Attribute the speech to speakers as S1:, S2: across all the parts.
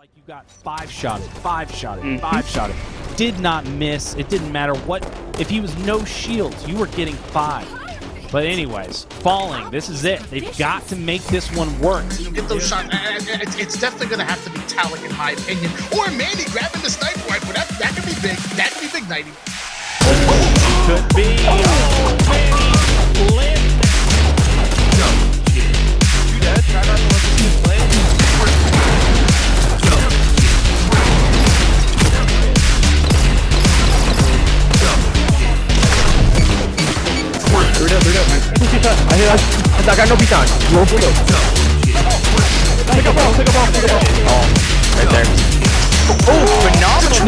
S1: like you got five shot it. Did not miss. It didn't matter what. If he was no shields, you were getting 5. But anyways, falling. This is it. They've got to make this one work.
S2: You get those shots. It's definitely going to have to be Talik, in my opinion, or Manny grabbing the sniper rifle. That could be big. That could be big, 90.
S1: Could be. Oh, Manny lit.
S3: No. You dead? Try not to let this kid play.
S4: I got no beat on. Roll for those. Take a ball. Oh, right there. Oh, phenomenal.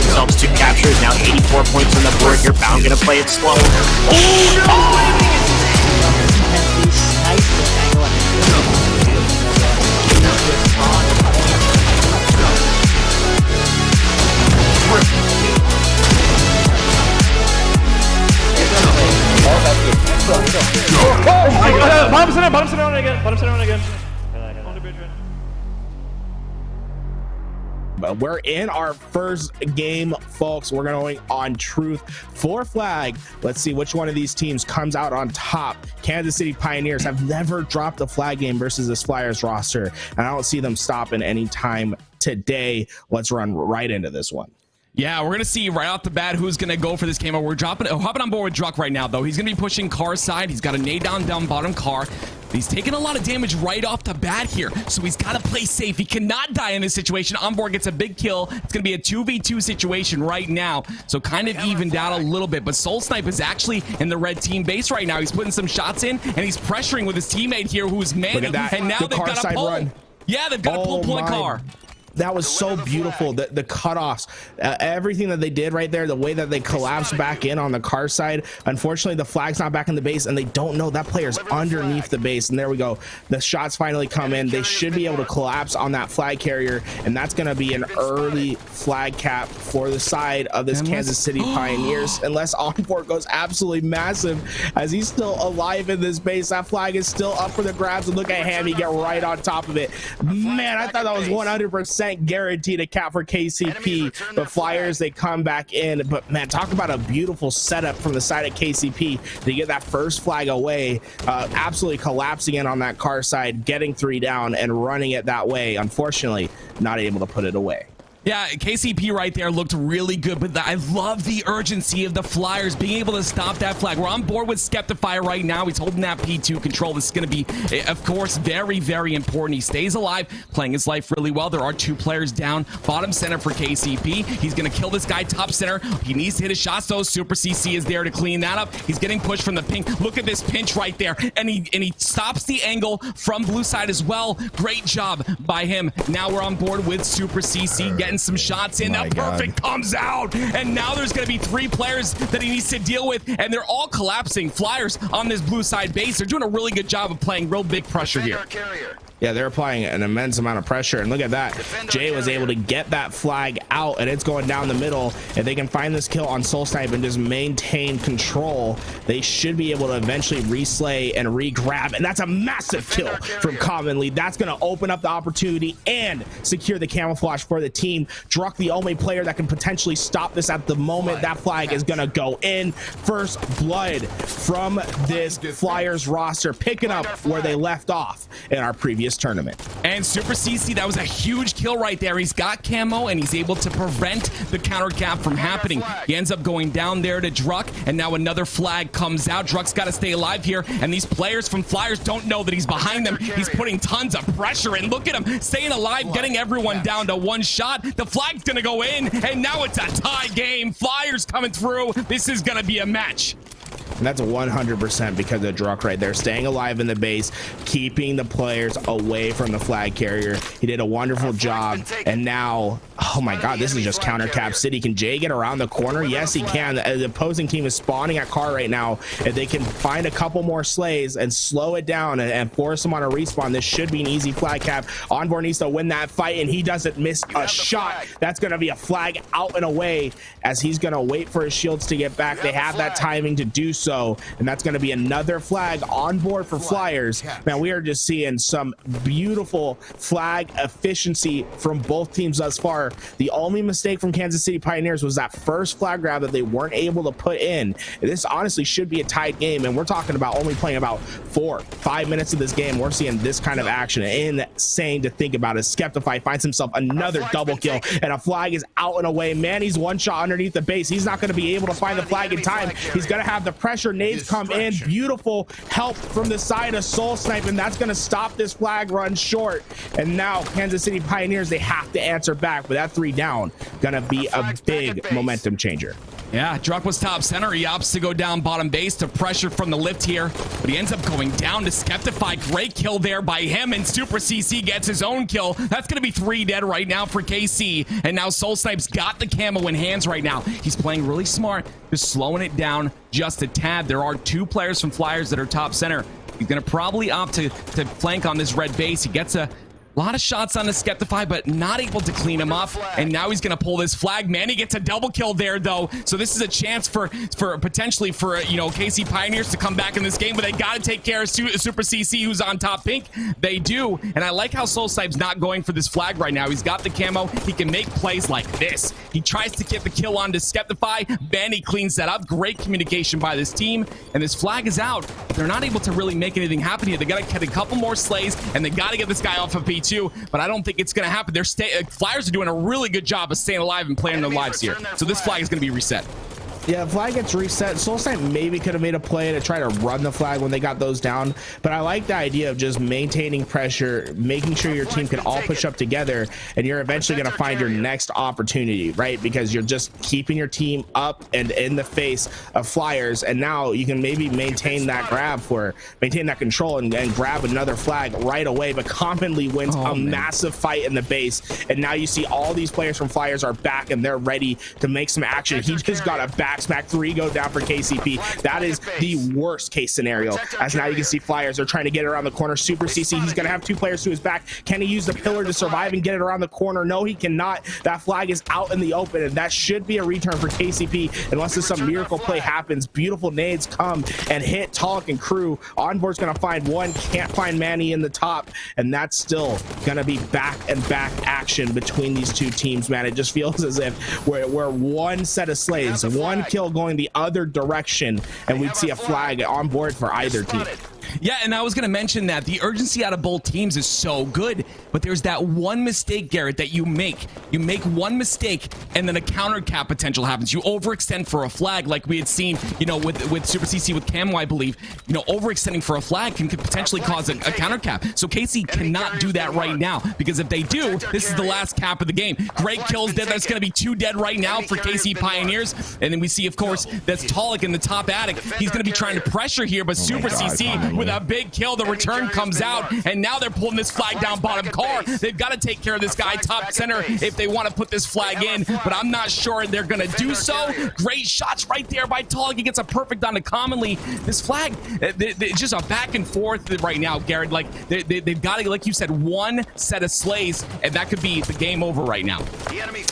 S5: Themselves 2 captures, now 84 points on the board. You're bound gonna play it slow.
S3: Bottom sit down again.
S6: We're in our first game, folks. We're going on Truth for Flag. Let's see which one of these teams comes out on top. Kansas City Pioneers have never dropped a flag game versus this Flyers roster, and I don't see them stopping anytime today. Let's run right into this one.
S7: Yeah, we're going to see right off the bat who's going to go for this camo. We're hopping on board with Druck right now, though. He's going to be pushing Car side. He's got a nade down bottom Car. He's taking a lot of damage right off the bat here, so he's got to play safe. He cannot die in this situation. Onboard gets a big kill. It's going to be a 2v2 situation right now, so kind of evened out a little bit. But Soul Snipe is actually in the red team base right now. He's putting some shots in, and he's pressuring with his teammate here who's Manny. And now they've got a pull. Run. Yeah, they've got a pull Car.
S6: That was so beautiful. The cutoffs, everything that they did right there, the way that they collapsed back in on the Car side. Unfortunately, the flag's not back in the base, and they don't know that player's underneath the base. And there we go. The shots finally come in. They should be able to collapse on that flag carrier, and that's going to be an early flag cap for the side of this Kansas City Pioneers. Unless Onboard goes absolutely massive, as he's still alive in this base. That flag is still up for the grabs, and look at Hammy get right on top of it. Man, I thought that was 100% guaranteed a cap for KCP. The Flyers, they come back in, but man, talk about a beautiful setup from the side of KCP to get that first flag away, absolutely collapsing in on that Car side, getting 3 down and running it that way. Unfortunately, not able to put it away.
S7: Yeah, KCP right there looked really good, but I love the urgency of the Flyers being able to stop that flag. We're on board with Skeptify right now. He's holding that P2 control. This is going to be, of course, very, very important. He stays alive, playing his life really well. There are 2 players down. Bottom center for KCP. He's going to kill this guy top center. He needs to hit his shots, though. Super CC is there to clean that up. He's getting pushed from the pink. Look at this pinch right there. And he stops the angle from blue side as well. Great job by him. Now we're on board with Super CC, getting some shots in. Now perfect comes out, and now there's going to be 3 players that he needs to deal with, and they're all collapsing. Flyers on this blue side base, they're doing a really good job of playing real big pressure here.
S6: Yeah, they're applying an immense amount of pressure, and look at that. Jay was able to get that flag out, and it's going down the middle. If they can find this kill on Soul Snipe and just maintain control, they should be able to eventually reslay and re-grab, and that's a massive kill from Commonly. That's going to open up the opportunity and secure the camouflage for the team. Druck, the only player that can potentially stop this at the moment. That flag is going to go in. First blood from this Flyers roster, picking up where they left off in our previous tournament.
S7: And Super CC, that was a huge kill right there. He's got camo, and he's able to prevent the counter cap from happening. He ends up going down there to Druck, and now another flag comes out. Druck's got to stay alive here, and these players from Flyers don't know that he's behind them. He's putting tons of pressure, and look at him staying alive, getting everyone down to 1 shot. The flag's gonna go in, and now it's a tie game. Flyers coming through. This is gonna be a match.
S6: And that's 100% because of Druck right there, staying alive in the base, keeping the players away from the flag carrier. He did a wonderful job. And now, oh my God, this is just counter cap city. Can Jay get around the corner? Yes, he can. The opposing team is spawning at Car right now. If they can find a couple more slays and slow it down and force them on a respawn, this should be an easy flag cap. Onboard needs to win that fight, and he doesn't miss a shot. That's going to be a flag out and away, as he's going to wait for his shields to get back. They have that timing to do so. so, and that's going to be another flag on board for Flyers. Man, we are just seeing some beautiful flag efficiency from both teams thus far. The only mistake from Kansas City Pioneers was that first flag grab that they weren't able to put in. This honestly should be a tight game, and we're talking about only playing about 4-5 minutes of this game. We're seeing this kind of action. Insane to think about it. Skeptify finds himself another double kill, and a flag is out and away. Manny's one shot underneath the base. He's not going to be able to find the flag in time. He's going to have the pressure. Nades come in. Beautiful help from the side of Soul Snipe, and that's going to stop this flag run short. And now Kansas City Pioneers, they have to answer back, but that 3 down going to be a big momentum changer.
S7: Yeah, Druck was top center. He opts to go down bottom base to pressure from the lift here, but he ends up going down to Skeptify. Great kill there by him, and Super CC gets his own kill. That's going to be 3 dead right now for KC, and now Soul Snipe's got the camo in hands right now. He's playing really smart, just slowing it down just a tad. There are 2 players from Flyers that are top center. He's going to probably opt to flank on this red base. He gets a lot of shots on the Skeptify, but not able to clean him up. And now he's going to pull this flag. Manny gets a double kill there, though. So this is a chance for potentially for, you know, KC Pioneers to come back in this game, but they got to take care of Super CC, who's on top pink. They do. And I like how Soul Snipe's not going for this flag right now. He's got the camo. He can make plays like this. He tries to get the kill on to Skeptify. Manny cleans that up. Great communication by this team. And this flag is out. They're not able to really make anything happen here. They got to get a couple more slays, and they got to get this guy off of P2. But I don't think it's going to happen. Flyers are doing a really good job of staying alive and playing their lives here. So this flag is going to be reset.
S6: Yeah, flag gets reset. Soul Snipe maybe could have made a play to try to run the flag when they got those down, but I like the idea of just maintaining pressure, making sure your team can all push up together, and you're eventually going to find your next opportunity, right? Because you're just keeping your team up and in the face of Flyers, and now you can maybe maintain that control and grab another flag right away. But commonly wins massive fight in the base, and now you see all these players from Flyers are back and they're ready to make some action. He just got a back smack. 3 go down for KCP. That is the worst case scenario, as now you can see Flyers are trying to get it around the corner. Super CC, he's going to have 2 players to his back. Can he use the pillar to survive and get it around the corner? No, he cannot. That flag is out in the open, and that should be a return for KCP unless there's some miracle play happens. Beautiful nades come and hit Talik and crew. Onboard's going to find one, can't find Manny in the top, and that's still going to be back and back action between these 2 teams, man. It just feels as if we're one set of slaves, one kill going the other direction, and we'd see a flag on board for either team.
S7: Yeah, and I was going to mention that the urgency out of both teams is so good, but there's that one mistake, Garrett, that you make. You make one mistake, and then a counter cap potential happens. You overextend for a flag, like we had seen, you know, with Super CC with Camo, I believe. You know, overextending for a flag can potentially cause a counter cap. So KC cannot do that right now, because if they do, this is the last cap of the game. Great kills dead. That's going to be 2 dead right now for KC Pioneers. And then we see, of course, that's Talik in the top attic. He's going to be trying to pressure here, but Super CC with a big kill. The return comes out, and now they're pulling this flag down bottom car. They've got to take care of this guy top center if they want to put this flag in, but I'm not sure they're going to do so. Great shots right there by Talik. He gets a perfect on the commonly. This flag, it's just a back and forth right now, Garrett. Like they've got to, like you said, one set of slays, and that could be the game over right now.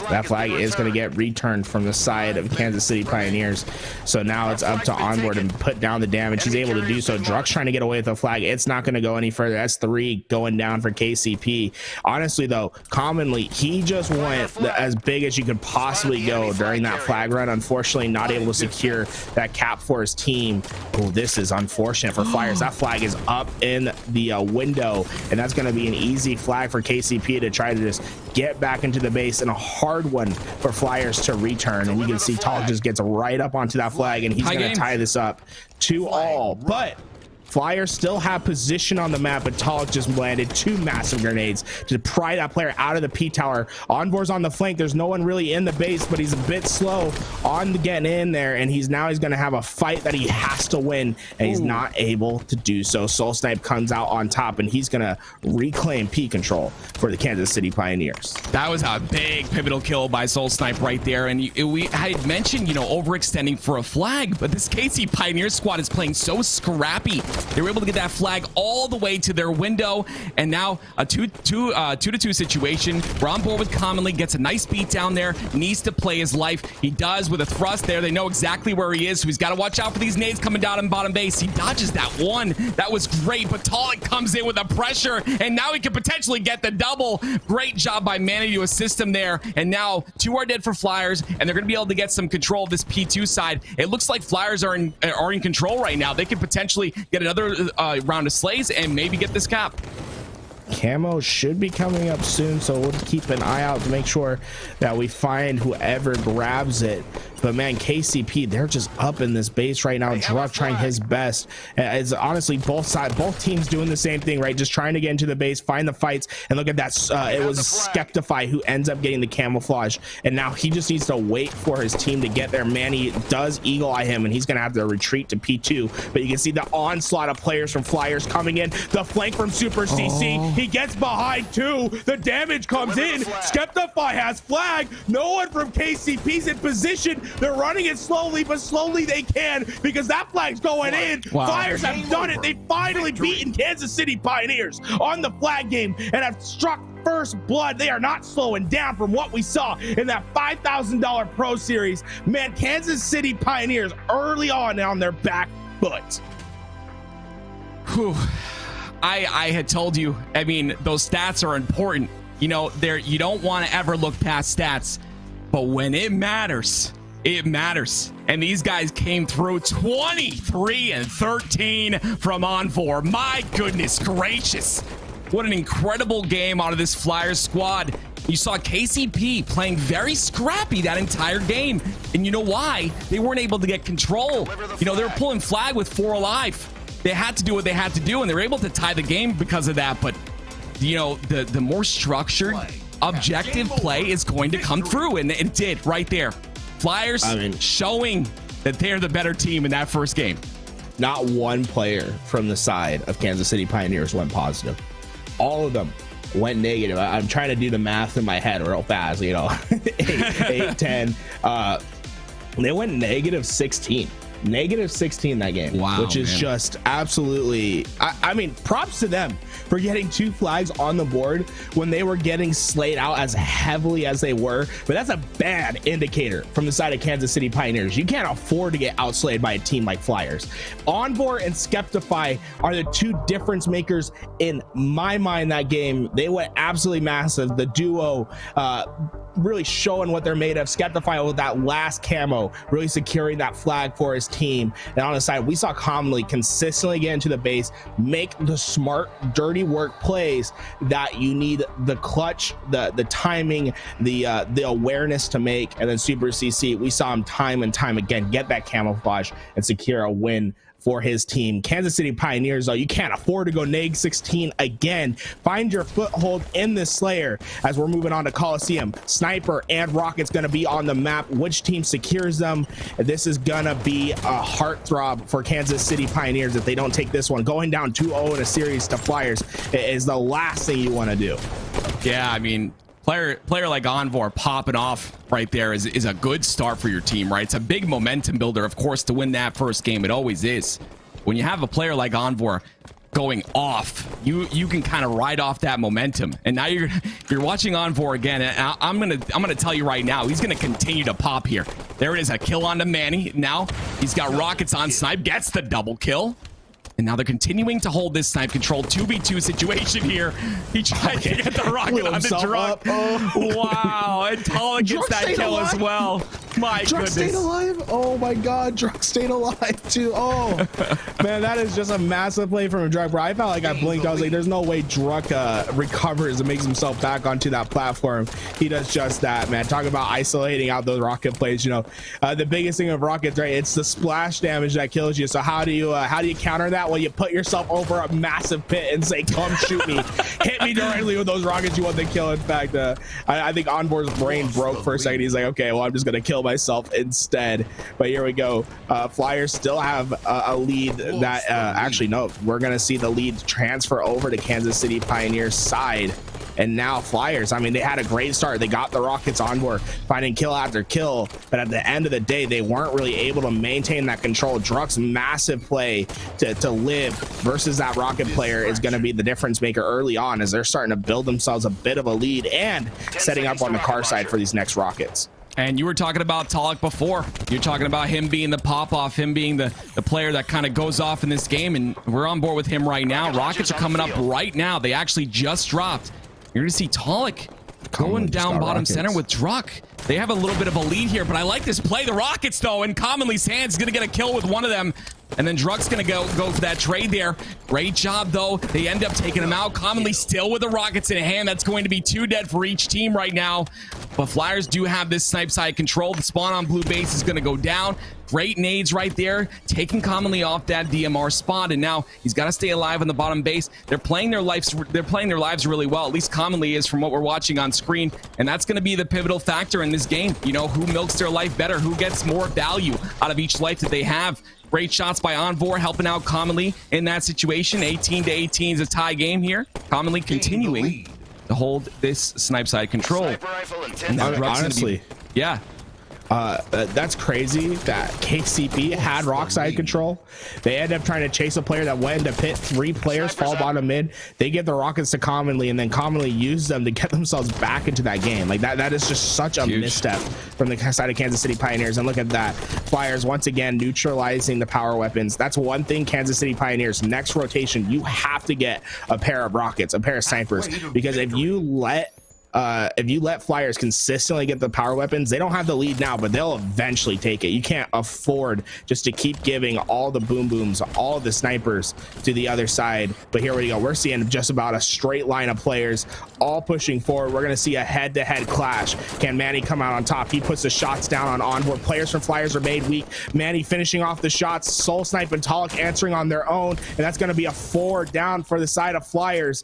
S6: That flag is going to get returned from the side of Kansas City Pioneers. So now it's up to Onboard and put down the damage. He's able to do so. Druck's trying to get away with the flag. It's not going to go any further. That's 3 going down for KCP. Honestly, though, commonly, he just went as big as you could possibly go during that flag run. Unfortunately, not able to secure that cap for his team. Oh, this is unfortunate for Flyers. That flag is up in the window, and that's going to be an easy flag for KCP to try to just get back into the base, and a hard one for Flyers to return. And you can see Tall just gets right up onto that flag, and he's going to tie this up 2-all. But Flyers still have position on the map, but Talik just landed 2 massive grenades to pry that player out of the P tower. Onboard's on the flank. There's no one really in the base, but he's a bit slow on the getting in there, and he's going to have a fight that he has to win, and he's not able to do so. Soul Snipe comes out on top, and he's going to reclaim P control for the Kansas City Pioneers.
S7: That was a big pivotal kill by Soul Snipe right there, and I had mentioned, you know, overextending for a flag, but this KC Pioneer squad is playing so scrappy. They were able to get that flag all the way to their window, and now a 2-2 situation. We're on board with Commonly, gets a nice beat down there, needs to play his life. He does with a thrust there. They know exactly where he is, so he's got to watch out for these nades coming down in bottom base. He dodges that one. That was great, but Talik comes in with a pressure, and now he can potentially get the double. Great job by Manny to assist him there, and now 2 are dead for Flyers, and they're going to be able to get some control of this P2 side. It looks like Flyers are in control right now. They could potentially get another round of slays and maybe get this cap.
S6: Camo should be coming up soon, so we'll keep an eye out to make sure that we find whoever grabs it. But man, KCP, they're just up in this base right now. Druck trying his best. It's honestly both teams doing the same thing, right? Just trying to get into the base, find the fights, and look at that. It was Skeptify who ends up getting the camouflage, and now he just needs to wait for his team to get there. Manny does eagle eye him, and he's gonna have to retreat to P2. But you can see the onslaught of players from Flyers coming in. The flank from Super CC. He gets behind too. The damage comes in. Skeptify has flag. No one from KCP's in position. They're running it slowly, but slowly they can, because that flag's going in.
S1: Wow.
S6: Flyers have done it. They've finally beaten Kansas City Pioneers on the flag game and have struck first blood. They are not slowing down from what we saw in that $5,000 Pro Series. Man, Kansas City Pioneers early on their back foot.
S7: Whew. I had told you, I mean, those stats are important. You know, you don't want to ever look past stats, but when it matters, it matters. And these guys came through 23 and 13 from Envor. My goodness gracious. What an incredible game out of this Flyers squad. You saw KCP playing very scrappy that entire game. And you know why? They weren't able to get control. You know, they were pulling flag with 4 alive. They had to do what they had to do, and they were able to tie the game because of that. But, you know, the more structured, objective play is going to come through, and it did right there. Flyers showing that they're the better team in that first game.
S6: Not one player from the side of Kansas City Pioneers went positive. All of them went negative. I'm trying to do the math in my head real fast, you know. 8, 10. They went negative 16. Negative 16 that game. Wow, which is just absolutely, I mean, props to them for getting 2 flags on the board when they were getting slayed out as heavily as they were. But that's a bad indicator from the side of Kansas City Pioneers. You can't afford to get outslayed by a team like Flyers. Envor and Skeptify are the 2 difference makers in my mind that game. They went absolutely massive. The duo really showing what they're made of. Skeptify with that last camo, really securing that flag for his team. And on the side, we saw Commonly consistently get into the base, make the smart, dirty work plays that you need the clutch, the timing, the awareness to make. And then Super CC, we saw him time and time again get that camouflage and secure a win for his team. Kansas City Pioneers, though, you can't afford to go neg 16 again. Find your foothold in this Slayer as we're moving on to Coliseum. Sniper and Rocket's going to be on the map. Which team secures them? This is going to be a heartthrob for Kansas City Pioneers if they don't take this one. Going down 2-0 in a series to Flyers is the last thing you want to do.
S7: Yeah, I mean, player like Envor popping off right there is a good start for your team, right? It's a big momentum builder, of course, to win that first game. It always is. When you have a player like Envor going off, you can kind of ride off that momentum. And now you're watching Envor again, and I'm gonna tell you right now, he's gonna continue to pop here. There it is, a kill onto Manny. Now he's got Rockets on snipe, gets the double kill. And now they're continuing to hold this snipe control 2v2 situation here. He tried to get the rocket on the Druck. Wow, and Talik gets that kill as well. My
S6: Druck
S7: goodness.
S6: stayed alive. Oh my God, Druck stayed alive too. Oh man, that is just a massive play from Druck, bro. I felt like I blinked. I was like, there's no way Druck recovers and makes himself back onto that platform. He does just that, man. Talk about isolating out those rocket plays. You know, the biggest thing of rockets, right? It's the splash damage that kills you. So how do you counter that? Well, you put yourself over a massive pit and say, come shoot me. Hit me directly with those rockets. You want the kill. In fact, I think Envor's brain broke for a second. He's like, okay, well, I'm just going to kill myself instead. But here we go. Flyers still have a lead that actually, no, we're going to see the lead transfer over to Kansas City Pioneers side. And now Flyers, I mean, they had a great start. They got the Rockets on board, finding kill after kill, but at the end of the day, they weren't really able to maintain that control. Druck's massive play to live versus that Rocket player is going to be the difference maker early on, as they're starting to build themselves a bit of a lead and setting up on the car side for these next Rockets.
S7: And you were talking about Talik before. You're talking about him being the pop-off, him being the player that kind of goes off in this game, and we're on board with him right now. Rockets are coming up right now. They actually just dropped. You're going to see Talik going down bottom center with Druck. They have a little bit of a lead here, but I like this play. The Rockets, though, in Commonly's hands, going to get a kill with one of them. And then Druck's going to go for that trade there. Great job, though. They end up taking him out. Commonly still with the Rockets in hand. That's going to be 2 dead for each team right now. But Flyers do have this snipe side control. The spawn on blue base is going to go down. Great nades right there, taking Commonly off that DMR spot, and now he's got to stay alive on the bottom base. They're playing their lives really well. At least Commonly is, from what we're watching on screen, and that's going to be the pivotal factor in this game. You know, who milks their life better, who gets more value out of each life that they have. Great shots by Envor helping out Commonly in that situation. 18-18 is a tie game here. Commonly continuing to hold this snipe side control. And
S6: honestly,
S7: yeah.
S6: That's crazy that KCP had rock side control. They end up trying to chase a player that went into pit. 3 players fall bottom mid. They get the Rockets to Commonly, and then Commonly use them to get themselves back into that game. Like that is just such a misstep from the side of Kansas City Pioneers. And look at that, Flyers once again neutralizing the power weapons. That's one thing, Kansas City Pioneers, next rotation you have to get a pair of Rockets, a pair of snipers, because if you let Flyers consistently get the power weapons, they don't have the lead now, but they'll eventually take it. You can't afford just to keep giving all the boom booms, all the snipers to the other side. But here we go. We're seeing just about a straight line of players all pushing forward. We're going to see a head-to-head clash. Can Manny come out on top? He puts the shots down on onboard. Players from Flyers are made weak. Manny finishing off the shots. Soul Snipe and Talik answering on their own, and that's going to be a 4 down for the side of Flyers.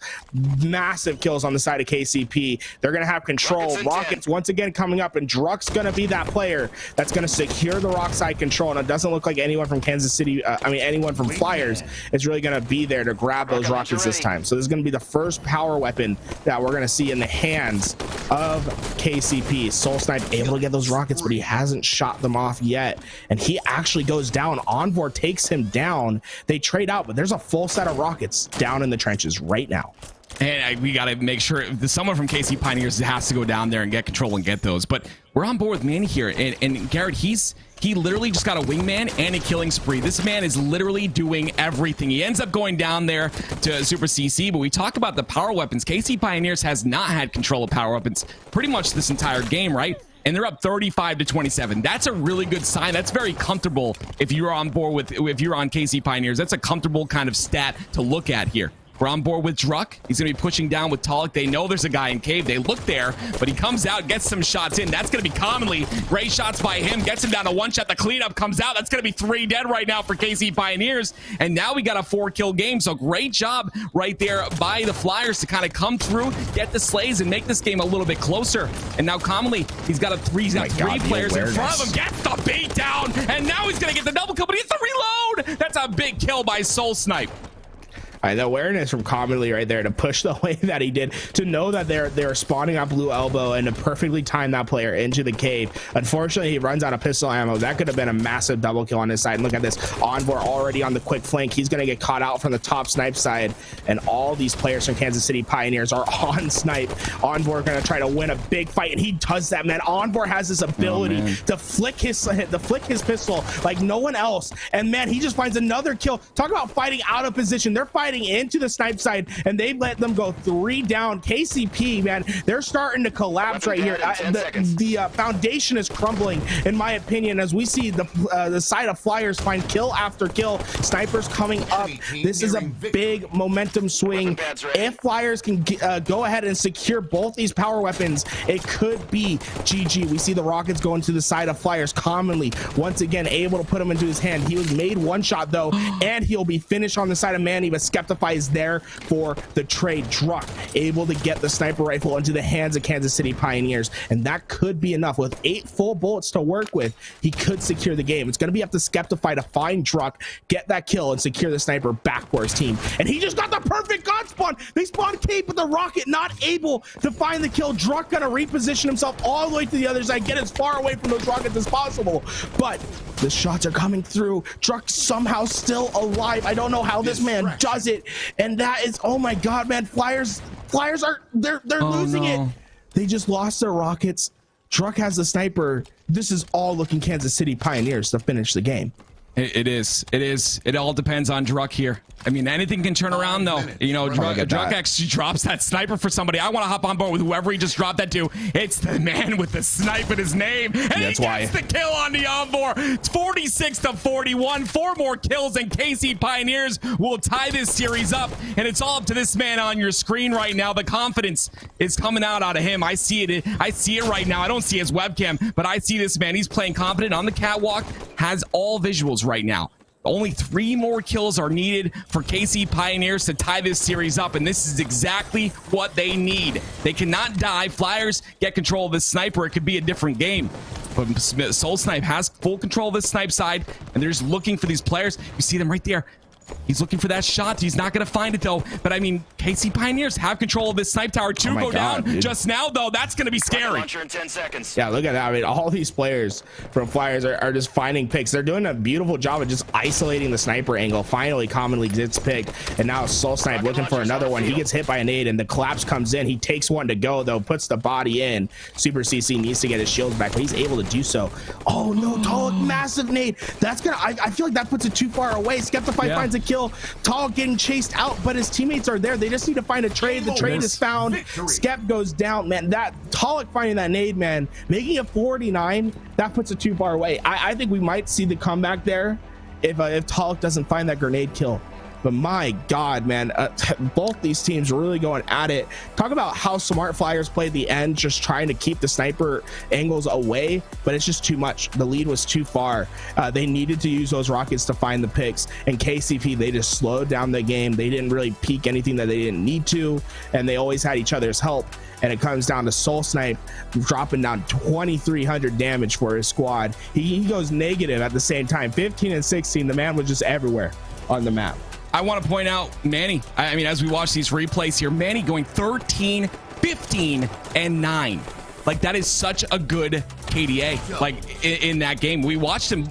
S6: Massive kills on the side of KCP. They're going to have control. Rockets once again coming up, and Druck's going to be that player that's going to secure the rock side control. And it doesn't look like anyone from Kansas City, anyone from Flyers is really going to be there to grab those Rockets this time. So this is going to be the first power weapon that we're going to see in the hands of KCP. Soul Snipe able to get those Rockets, but he hasn't shot them off yet. And he actually goes down. Envor takes him down. They trade out, but there's a full set of Rockets down in the trenches right now.
S7: And we got to make sure someone from KC Pioneers has to go down there and get control and get those. But we're on board with Manny here. And Garrett, he literally just got a wingman and a killing spree. This man is literally doing everything. He ends up going down there to Super CC. But we talk about the power weapons. KC Pioneers has not had control of power weapons pretty much this entire game, right? And they're up 35-27. That's a really good sign. That's very comfortable if you're on board if you're on KC Pioneers. That's a comfortable kind of stat to look at here. We're on board with Druck. He's going to be pushing down with Talik. They know there's a guy in cave. They look there, but he comes out, gets some shots in. That's going to be Commonly. Great shots by him. Gets him down to 1 shot. The cleanup comes out. That's going to be 3 dead right now for KC Pioneers. And now we got a 4-kill game. So great job right there by the Flyers to kind of come through, get the slays, and make this game a little bit closer. And now Commonly, he's got three players in front of him. Gets the beat down. And now he's going to get the double kill, but he gets the reload. That's a big kill by Soul Snipe.
S6: The awareness from Commonly right there to push the way that he did, to know that they're spawning on blue elbow and to perfectly time that player into the cave. Unfortunately, he runs out of pistol ammo. That could have been a massive double kill on his side. And look at this, Envor already on the quick flank. He's going to get caught out from the top snipe side, and all these players from Kansas City Pioneers are on snipe. Envor going to try to win a big fight, and he does that, man. Envor has this ability to flick his pistol like no one else, and man, he just finds another kill. Talk about fighting out of position. They're fighting into the snipe side, and they let them go 3 down. KCP, man, they're starting to collapse right here. The foundation is crumbling, in my opinion, as we see the side of Flyers find kill after kill. Snipers coming up. This is a big momentum swing. If Flyers can go ahead and secure both these power weapons, it could be GG. We see the Rockets going to the side of Flyers. Commonly once again able to put him into his hand. He was made 1 shot though, and he'll be finished on the side of Manny, but Skeptify is there for the trade. Druck able to get the sniper rifle into the hands of Kansas City Pioneers, and that could be enough. With 8 full bullets to work with, he could secure the game. It's going to be up to Skeptify to find Druck, get that kill, and secure the sniper back for his team. And he just got the perfect gun spawn. They spawned Cape with the rocket, not able to find the kill. Druck gonna reposition himself all the way to the other side, get as far away from those rockets as possible, but the shots are coming through. Druck somehow still alive. I don't know how this man does it, and that is, oh my god, man. Flyers are they're losing it. They just lost their rockets. Druck has the sniper. This is all looking Kansas City Pioneers to finish the game.
S7: It is. It all depends on Druck here. I mean, anything can turn around, though. You know, Druck actually drops that sniper for somebody. I want to hop on board with whoever he just dropped that to. It's the man with the snipe in his name. And that's he gets the kill on the onboard. It's 46-41. 4 more kills, and KC Pioneers will tie this series up. And it's all up to this man on your screen right now. The confidence is coming out of him. I see it. I see it right now. I don't see his webcam, but I see this man. He's playing confident on the catwalk. Has all visuals right now. Only 3 more kills are needed for KC Pioneers to tie this series up, and this is exactly what they need. They cannot die. Flyers get control of this sniper. It could be a different game. But Soul Snipe has full control of this snipe side, and they're just looking for these players. You see them right there. He's looking for that shot. He's not going to find it, though. But, I mean, KC Pioneers have control of this snipe tower. 2 go down just now, though. That's going to be scary.
S5: In 10 seconds.
S6: Yeah, look at that. I mean, all these players from Flyers are just finding picks. They're doing a beautiful job of just isolating the sniper angle. Finally, commonly gets picked. And now Soul Snipe looking for another one. He gets hit by a nade, and the collapse comes in. He takes one to go, though, puts the body in. Super CC needs to get his shields back, but he's able to do so. Oh, no, Talik, massive nade. That's going to, I feel like that puts it too far away. Skeptify finds a kill. Talik getting chased out, but his teammates are there. They just need to find a trade. The trade is found. Skep goes down, man. That Talik finding that nade, man, making it 49, that puts it too far away. I think we might see the comeback there if Talik doesn't find that grenade kill. But my god, man, both these teams really going at it. Talk about how smart Flyers played the end, just trying to keep the sniper angles away, but it's just too much. The lead was too far. They needed to use those rockets to find the picks, and KCP, they just slowed down the game. They didn't really peek anything that they didn't need to, and they always had each other's help. And it comes down to Soul Snipe dropping down 2,300 damage for his squad. He goes negative at the same time. 15 and 16, the man was just everywhere on the map.
S7: I want to point out Manny. I mean, as we watch these replays here, Manny going 13, 15, and 9. Like, that is such a good KDA. Like, in that game, we watched him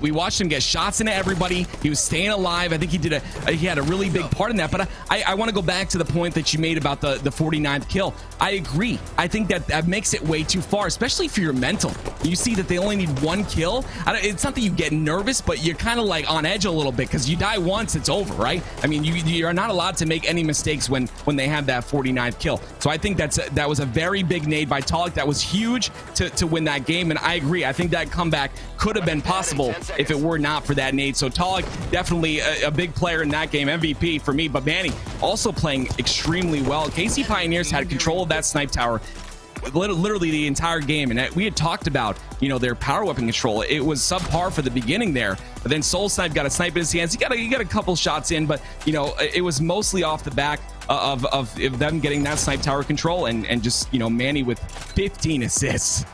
S7: get shots into everybody. He was staying alive. I think he had a really big part in that. But I want to go back to the point that you made about the 49th kill. I agree. I think that makes it way too far, especially for your mental. You see that they only need 1 kill. It's not that you get nervous, but you're kind of like on edge a little bit, because you die once, it's over, right? I mean, you are not allowed to make any mistakes when they have that 49th kill. So I think that was a very big nade by Talik. That was huge to win that game, and I agree. I think that comeback could have been possible if it were not for that nade. So Talik, definitely a big player in that game, MVP for me. But Manny also playing extremely well. KC Pioneers had control of that snipe tower literally the entire game, and we had talked about, you know, their power weapon control. It was subpar for the beginning there, but then Soul Snipe got a snipe in his hands. He got a couple shots in, but you know, it was mostly off the back of them getting that snipe tower control, and just, you know, Manny with 15 assists.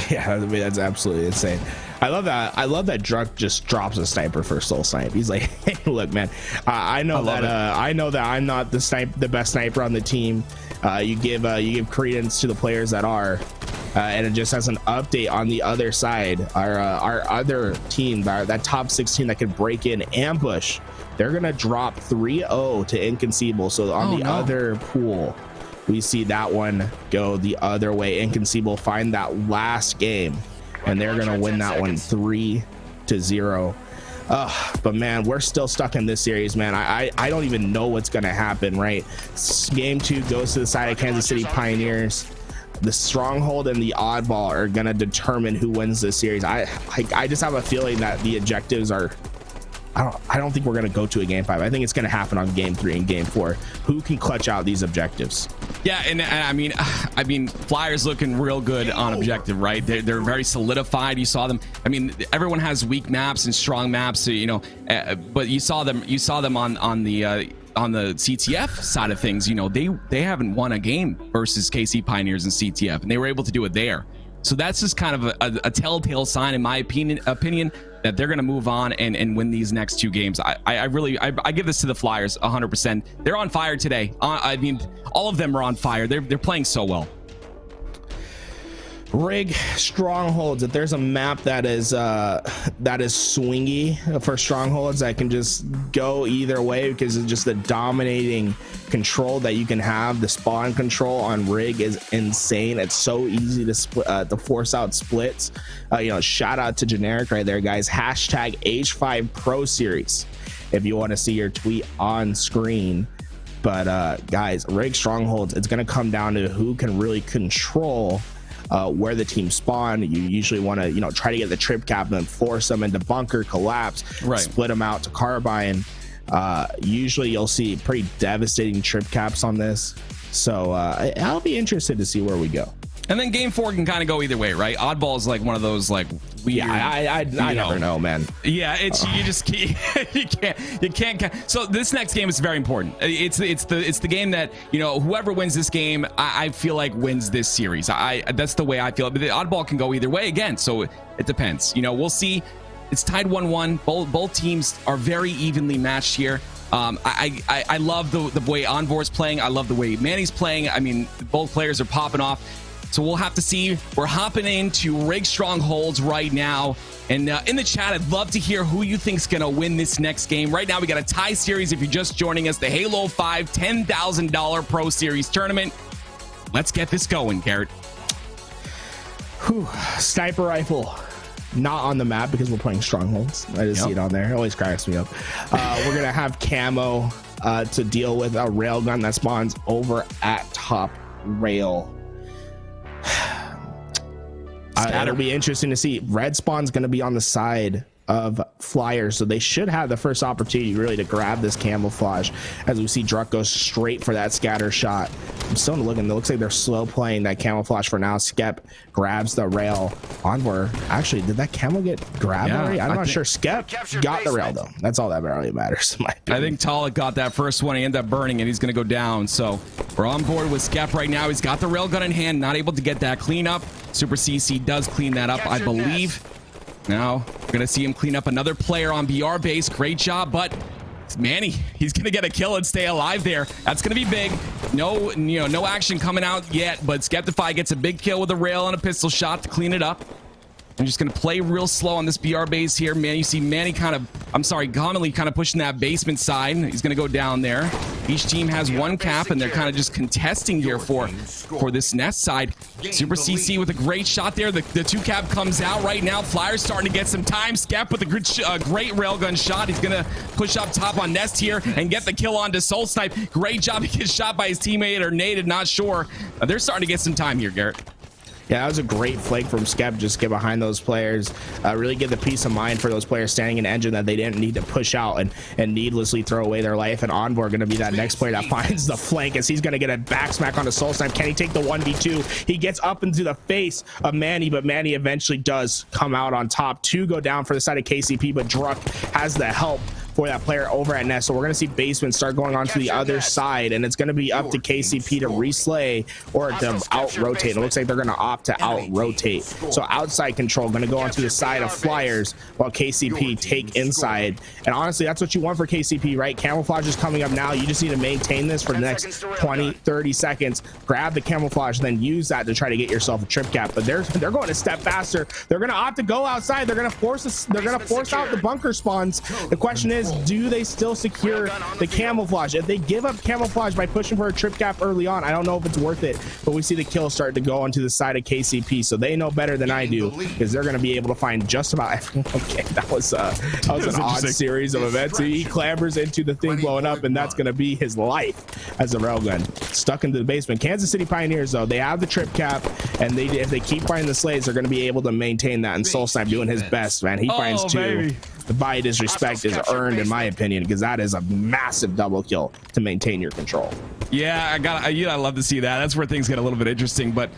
S6: Yeah, I mean, that's absolutely insane. I love that Druck just drops a sniper for Soul Snipe. He's like, hey, look, man, I know that I'm not the best sniper on the team. You give credence to the players that are, and it just has an update on the other side. Our other team, that top 16 that could break in ambush, they're gonna drop 3-0 to Inconceivable. So on other pool, we see that one go the other way. Inconceivable find that last game, and they're gonna win that one 3-0. But man, we're still stuck in this series, man. I don't even know what's gonna happen, right? Game 2 goes to the side of Kansas City Pioneers. The Stronghold and the Oddball are gonna determine who wins this series. I just have a feeling that the objectives are, I don't think we're gonna go to a game 5. I think it's gonna happen on game 3 and game 4. Who can clutch out these objectives?
S7: Yeah, and I mean, Flyers looking real good on objective, right? They're very solidified. You saw them. I mean, everyone has weak maps and strong maps, so, you know, but you saw them on the CTF side of things, you know, they haven't won a game versus KC Pioneers and CTF, and they were able to do it there. So that's just kind of a telltale sign, in my opinion, that they're going to move on and win these next 2 games. I give this to the Flyers 100%. They're on fire today. I mean, all of them are on fire. They're playing so well.
S6: Rig Strongholds. If there's a map that is swingy for Strongholds, that can just go either way because it's just the dominating control that you can have. The spawn control on Rig is insane. It's so easy to split, to force out splits. You know, shout out to Generic right there, guys. Hashtag H5 Pro Series if you want to see your tweet on screen. But guys, Rig Strongholds, it's going to come down to who can really control where the team spawn. You usually want to, you know, try to get the trip cap and force them into bunker, collapse, right, split them out to carbine. Usually you'll see pretty devastating trip caps on this. So I'll be interested to see where we go.
S7: And then game 4 can kind of go either way, right? Oddball is like one of those like weird. Yeah,
S6: I never know, man.
S7: Yeah, it's you just you can't. So this next game is very important. It's the game that, you know, whoever wins this game, I feel like wins this series. That's the way I feel. But the Oddball can go either way again, so it depends. You know, we'll see. It's tied 1-1. Both teams are very evenly matched here. I love the way Envor's playing. I love the way Manny's playing. I mean, both players are popping off. So we'll have to see. We're hopping into Rig Strongholds right now. And in the chat, I'd love to hear who you think's going to win this next game. Right now, we got a tie series. If you're just joining us, the Halo 5 $10,000 Pro Series tournament. Let's get this going, Garrett.
S6: Whew. Sniper rifle. Not on the map because we're playing Strongholds. I just see it on there. It always cracks me up. We're going to have camo to deal with a railgun that spawns over at top rail. It'll be interesting to see. Red spawn's going to be on the side of Flyers, so they should have the first opportunity really to grab this camouflage, as we see Druck go straight for that scatter shot. I'm still looking. It looks like they're slow playing that camouflage for now. Skep grabs the rail. Onward. Actually, did that camo get grabbed already? I'm not sure. Skep got the rail though. That's all that really matters.
S7: I think Talik got that first one. He ended up burning and he's going to go down. So we're on board with Skep right now. He's got the railgun in hand, not able to get that cleanup. Super CC does clean that up, I believe. Now we're going to see him clean up another player on BR base. Great job, but it's Manny. He's going to get a kill and stay alive there. That's going to be big. No action coming out yet, but Skeptify gets a big kill with a rail and a pistol shot to clean it up. I'm just going to play real slow on this BR base here. Man, you see Manny commonly kind of pushing that basement side. He's going to go down there. Each team has one cap, and they're kind of just contesting here for this nest side. Super CC with a great shot there. The 2 cap comes out right now. Flyers starting to get some time. Skep with a great railgun shot. He's going to push up top on nest here and get the kill onto Soul Snipe. Great job. He gets shot by his teammate or naded, not sure. They're starting to get some time here, Garrett.
S6: Yeah, that was a great flake from Skep. Just get behind those players, really get the peace of mind for those players standing in engine that they didn't need to push out and needlessly throw away their life. And Onboard going to be that next player that finds the flank, as he's going to get a back smack onto Soul Snipe. Can he take the 1v2? He gets up into the face of Manny, but Manny eventually does come out on top. 2 go down for the side of KCP, but Druck has the help for that player over at Nest. So we're going to see Basement start going on to the other side, and it's going to be up to KCP to reslay or to out-rotate. It looks like they're going to opt to out-rotate. So outside control going to go onto the side of Flyers while KCP take inside. And honestly, that's what you want for KCP, right? Camouflage is coming up now. You just need to maintain this for the next 20, 30 seconds. Grab the camouflage, then use that to try to get yourself a trip cap. But they're going to step faster. They're going to opt to go outside. They're going to force out the bunker spawns. The question is, do they still secure the camouflage? If they give up camouflage by pushing for a trip cap early on, I don't know if it's worth it, but we see the kill start to go onto the side of KCP, so they know better than I do, because they're going to be able to find just about everyone. Okay, that was an odd series of events. He clambers into the thing blowing up, and that's going to be his life as a railgun stuck into the basement. Kansas City Pioneers, though, they have the trip cap, and if they keep finding the slaves, they're going to be able to maintain that. And Soul Snipe doing his best, man. He finds 2. Baby. The bite is respect is earned, in my opinion, because that is a massive double kill to maintain your control.
S7: Yeah, I love to see that. That's where things get a little bit interesting, but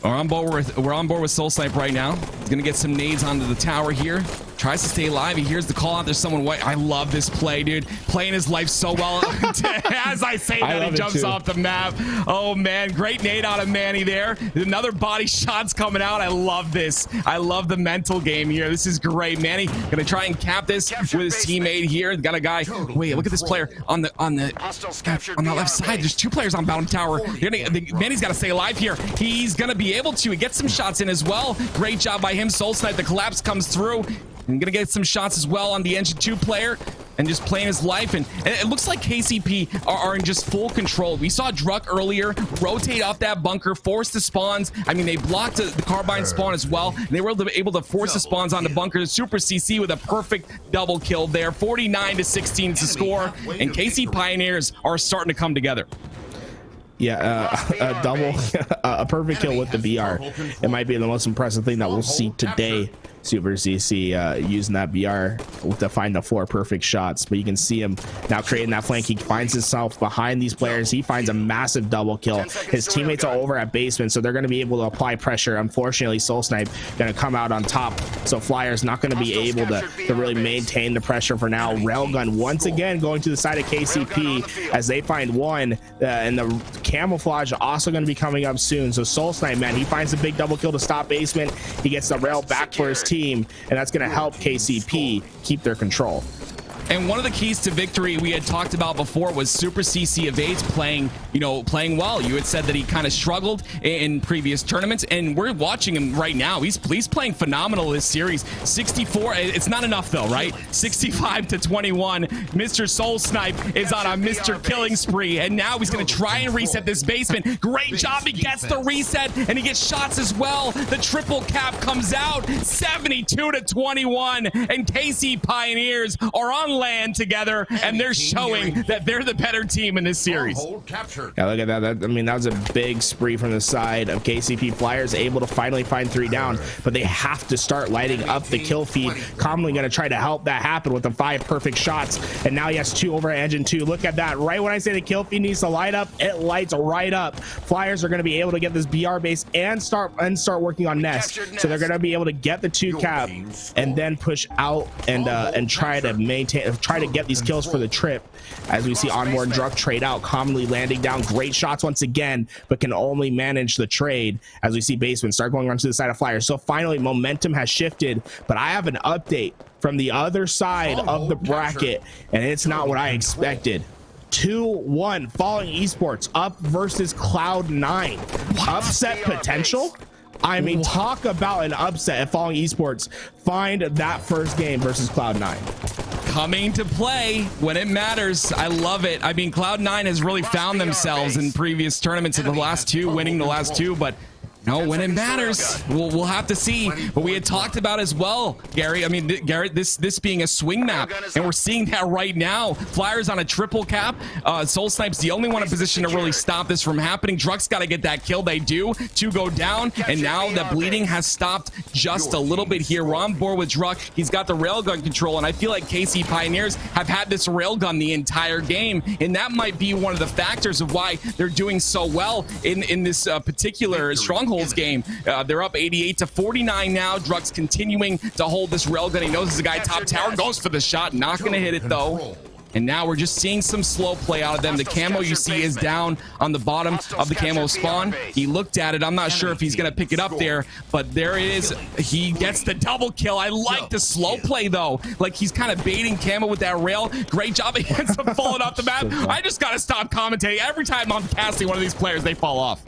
S7: we're on board with Soul Snipe right now. He's gonna get some nades onto the tower here. Tries to stay alive. He hears the call out. There's someone white. I love this play, dude. Playing his life so well. As I say that, he jumps off the map. Oh, man. Great nade out of Manny there. Another body shot's coming out. I love this. I love the mental game here. This is great. Manny going to try and cap this with his teammate here. Got a guy. Wait, look at this player on the left side. There's two players on bottom tower. Manny's got to stay alive here. He's going to be able to get some shots in as well. Great job by him. Soul Snipe. The collapse comes through. I'm gonna get some shots as well on the Engine 2 player and just playing his life. And it looks like KCP are in just full control. We saw Druck earlier rotate off that bunker, force the spawns. I mean, they blocked the carbine spawn as well. And they were able to force the spawns on the bunker. Super CC with a perfect double kill there. 49-16 to score. And KC Pioneers are starting to come together.
S6: Yeah, a perfect kill with the BR. It might be the most impressive thing that we'll see today. Super CC using that BR to find the 4 perfect shots, but you can see him now creating that flank. He finds himself behind these players. He finds a massive double kill. His teammates are over at basement, so they're going to be able to apply pressure. Unfortunately, Soul Snipe going to come out on top, so Flyers not going to be able to really maintain the pressure for now. Railgun once again going to the side of KCP as they find one, and the camouflage also going to be coming up soon. So Soul Snipe, man, he finds a big double kill to stop basement. He gets the rail back for his team, and that's going to help KCP keep their control.
S7: And one of the keys to victory we had talked about before was Super CC Evades playing well. You had said that he kind of struggled in previous tournaments, and we're watching him right now. He's playing phenomenal this series. 64, it's not enough though, right? 65-21. Mr. Soul Snipe is on a Mr. Killing spree, and now he's going to try and reset this basement. Great job. He gets the reset, and he gets shots as well. The triple cap comes out, 72-21, and KC Pioneers are on land together, and they're showing that they're the better team in this series.
S6: Yeah, look at that. I mean, that was a big spree from the side of KCP Flyers, able to finally find 3 down, but they have to start lighting up the kill feed. Commonly going to try to help that happen with the 5 perfect shots, and now he has 2 over at Engine 2. Look at that. Right when I say the kill feed needs to light up, it lights right up. Flyers are going to be able to get this BR base and start working on Nest, so they're going to be able to get the 2 cap and then push out and try to get these kills for the trip. As we see Onboard and Druck trade out, commonly landing down great shots once again, but can only manage the trade. As we see Basement start going onto the side of Flyers. So finally momentum has shifted, but I have an update from the other side of the bracket, and it's not what I expected. 2-1 Falling Esports up versus Cloud9. Upset potential? I mean, talk about an upset at Falling Esports. Find that first game versus Cloud9.
S7: Coming to play when it matters. I love it. I mean, Cloud9 has really found themselves in previous tournaments of the last 2, winning the last 2, but no, when it matters, we'll have to see. But we had talked about as well, Gary. I mean, Garrett, this being a swing map, and we're seeing that right now. Flyers on a triple cap. Soul Snipe's the only one in position to really stop this from happening. Druck's got to get that kill. They do. 2 go down, and now the bleeding has stopped just a little bit here. We're on board with Druck. He's got the railgun control, and I feel like KC Pioneers have had this railgun the entire game, and that might be one of the factors of why they're doing so well in this particular Strongholds game. They're up 88-49 now. Druck's continuing to hold this railgun. He knows there's a guy top tower, goes for the shot, not going to hit it though. And now we're just seeing some slow play out of them. The camo you see is down on the bottom of the camo spawn. He looked at it. I'm not sure if he's going to pick it up there, but there it is. He gets the double kill. I like the slow play though. Like he's kind of baiting camo with that rail. Great job against him falling off the map. I just got to stop commentating. Every time I'm casting one of these players, they fall off.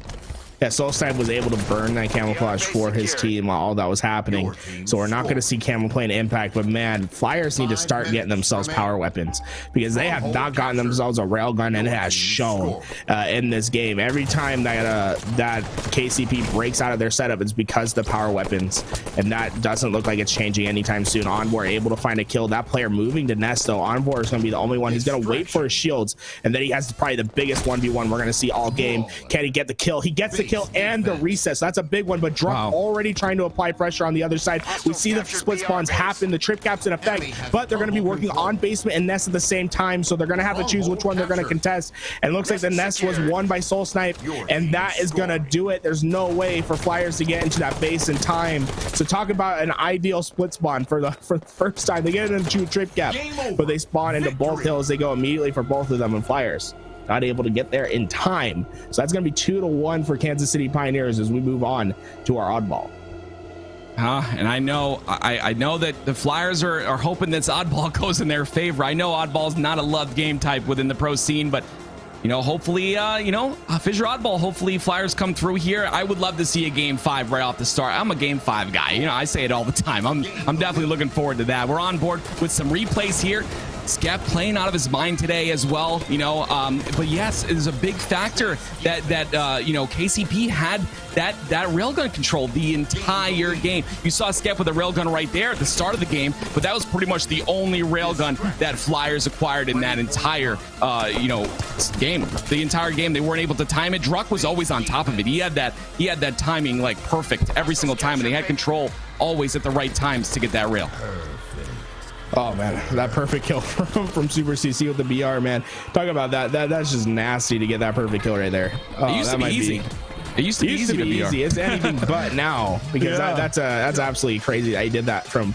S6: Yeah, Soul Snipe was able to burn that camouflage for his team while all that was happening. So we're not going to see camo play an impact, but man, Flyers need to start getting themselves power weapons because they have not gotten themselves a railgun, and it has shown in this game. Every time that KCP breaks out of their setup, it's because of the power weapons, and that doesn't look like it's changing anytime soon. Onboard able to find a kill. That player moving to Nest though. Onboard is going to be the only one. He's going to wait for his shields, and then he has probably the biggest 1v1 we're going to see all game. Can he get the kill? He gets the the kill and the reset. So that's a big one, but Drunk already trying to apply pressure on the other side. We see the split spawns happen, the trip caps in effect, but they're going to be working on basement and nest at the same time, so they're going to have to choose which one they're going to contest. And it looks like the nest was won by Soul Snipe, and that is going to do it. There's no way for Flyers to get into that base in time. So talk about an ideal split spawn for the first time. They get into a trip cap, but they spawn into both hills. They go immediately for both of them, and Flyers not able to get there in time. So that's going to be 2-1 for Kansas City Pioneers as we move on to our oddball.
S7: And I know that the Flyers are hoping this oddball goes in their favor. I know oddball's not a loved game type within the pro scene, but hopefully, Fissure Oddball, hopefully Flyers come through here. I would love to see a game 5 right off the start. I'm a game 5 guy. I say it all the time. I'm definitely looking forward to that. We're on board with some replays here. Skep playing out of his mind today as well, but yes, it is a big factor that KCP had that railgun control the entire game. You saw Skep with a railgun right there at the start of the game, but that was pretty much the only railgun that Flyers acquired in that entire game. The entire game, they weren't able to time it. Druck was always on top of it. He had that timing like perfect every single time, and they had control always at the right times to get that rail.
S6: Oh man, that perfect kill from Super CC with the BR, man. Talk about that's just nasty to get that perfect kill right there.
S7: It used to be easy. It used to be easy.
S6: It's anything but now, because that's absolutely crazy that he did that from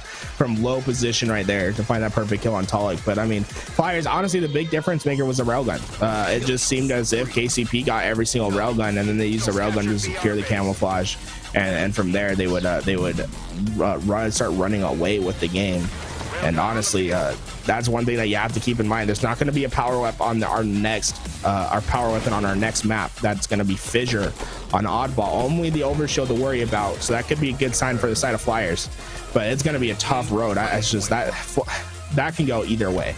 S6: low position right there to find that perfect kill on Talik. But I mean, Flyers, honestly, the big difference maker was the railgun. It just seemed as if KCP got every single railgun, and then they used the railgun to secure the camouflage, and from there they would start running away with the game. And honestly, that's one thing that you have to keep in mind. There's not going to be a power weapon on our next map. That's going to be Fissure on Oddball. Only the overshield to worry about. So that could be a good sign for the side of Flyers. But it's going to be a tough road. It's just that can go either way.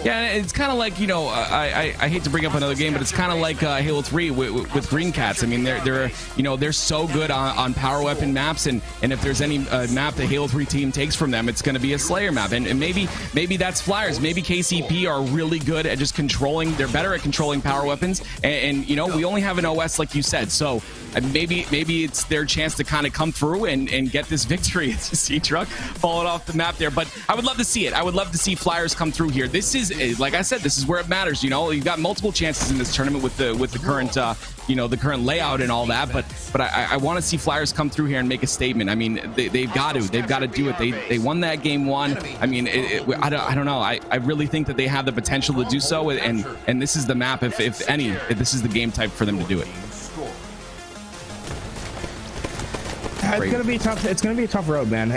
S7: Yeah, it's kind of like, I hate to bring up another game, but it's kind of like Halo 3 with Green Cats. I mean, they're so good on power weapon maps, and if there's any map the Halo 3 team takes from them, it's going to be a Slayer map. And maybe that's Flyers. Maybe KCP are really good at just controlling. They're better at controlling power weapons, and we only have an OS like you said, so maybe it's their chance to kind of come through and get this victory. It's a C-Truck falling off the map there, but I would love to see it. I would love to see Flyers come through here. This is, like I said, this is where it matters. You've got multiple chances in this tournament with the current the current layout and all that, but I want to see Flyers come through here and make a statement. I mean, they've got to do it. They won that game 1. I mean, I don't know. I really think that they have the potential to do so, and this is the map, if this is the game type for them to do it.
S6: It's gonna be tough. It's gonna be a tough road, man.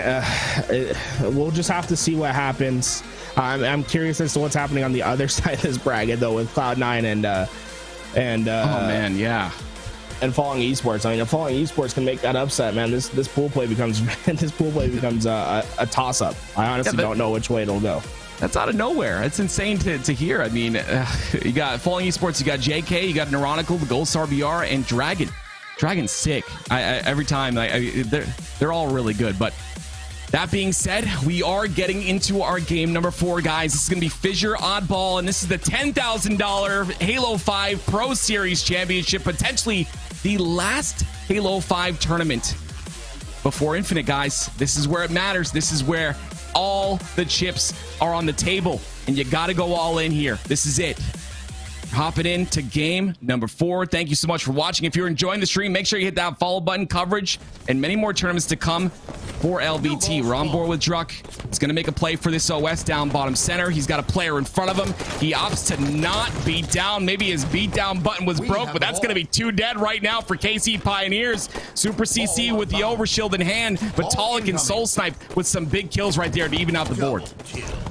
S6: We'll just have to see what happens. I'm curious as to what's happening on the other side of this bracket, though, with Cloud9 and
S7: oh man, yeah,
S6: and Falling Esports. I mean, if Falling Esports can make that upset, man, this pool play becomes a toss up. I honestly don't know which way it'll go.
S7: That's out of nowhere. It's insane to hear. I mean, you got Falling Esports, you got JK, you got Neuronical, the Gold Star BR, and Dragon. Dragon's sick. Every time they're all really good. But that being said, we are getting into our game number 4, guys. This is gonna be Fissure Oddball, and this is the $10,000 Halo 5 Pro Series Championship, potentially the last Halo 5 tournament before Infinite, guys. This is where it matters. This is where all the chips are on the table, and you got to go all in here. This is it. Hopping into game number 4. Thank you so much for watching. If you're enjoying the stream, make sure you hit that follow button. Coverage and many more tournaments to come for LVT. We're on board with Druck. He's going to make a play for this OS down bottom center. He's got a player in front of him. He opts to not beat down. Maybe his beat down button was broke, but that's going to be 2 dead right now for KC Pioneers. Super CC with the overshield in hand, but Talik and Soul Snipe with some big kills right there to even out the board.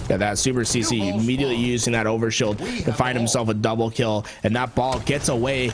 S6: Yeah, that Super CC immediately using that overshield to find himself a double kill, and that ball gets away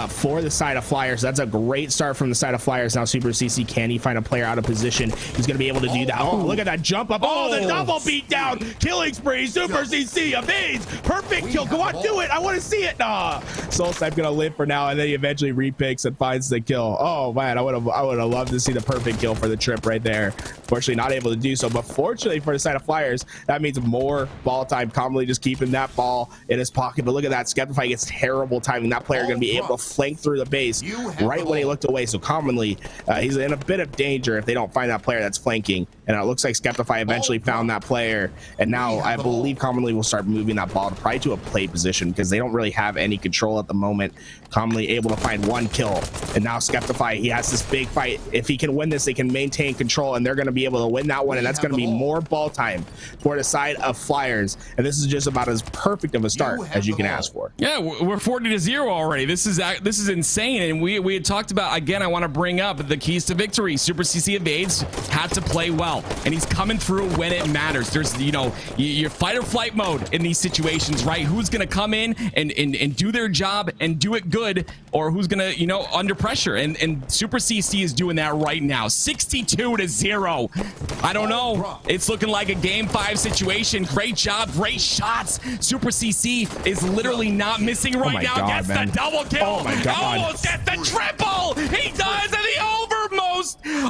S6: for the side of Flyers. That's a great start from the side of Flyers. Now Super CC, can he find a player out of position? He's going to be able to do that. Oh, look at that jump up. Oh, the double beat down. Killing spree. Super CC evades. Perfect kill. Go on, do it. I want to see it. Nah. Soul Snipe going to live for now, and then he eventually repicks and finds the kill. Oh, man, I would have loved to see the perfect kill for the trip right there. Fortunately, not able to do so, but fortunately for the side of Flyers, that means more ball time. Commonly just keeping that ball in his pocket. But look at that. Skeptify gets terrible timing. That player going to be able to flank through the base right when he looked away. So commonly, he's in a bit of danger if they don't find that player that's flanking. And it looks like Skeptify eventually found that player. And now I believe commonly will start moving that ball probably to a play position because they don't really have any control at the moment. Commonly able to find one kill. And now Skeptify, he has this big fight. If he can win this, they can maintain control and they're going to be able to win that one. And that's going to be more ball time for the side of Flyers. And this is just about as perfect of a start as you can ask for.
S7: Yeah, we're 40-0 already. This is insane. And we had talked about, again, I want to bring up the keys to victory. Super CC evades, had to play well, and he's coming through when it matters. There's, you know, your fight or flight mode in these situations, right? Who's going to come in and do their job and do it good, or who's going to, you know, under pressure. And Super CC is doing that right now. 62-0. I don't know. It's looking like a game 5 situation. Great job, great shots. Super CC is literally not missing right now.
S6: God,
S7: gets
S6: man.
S7: the double kill.
S6: Oh my God.
S7: Almost gets the triple. He does, and the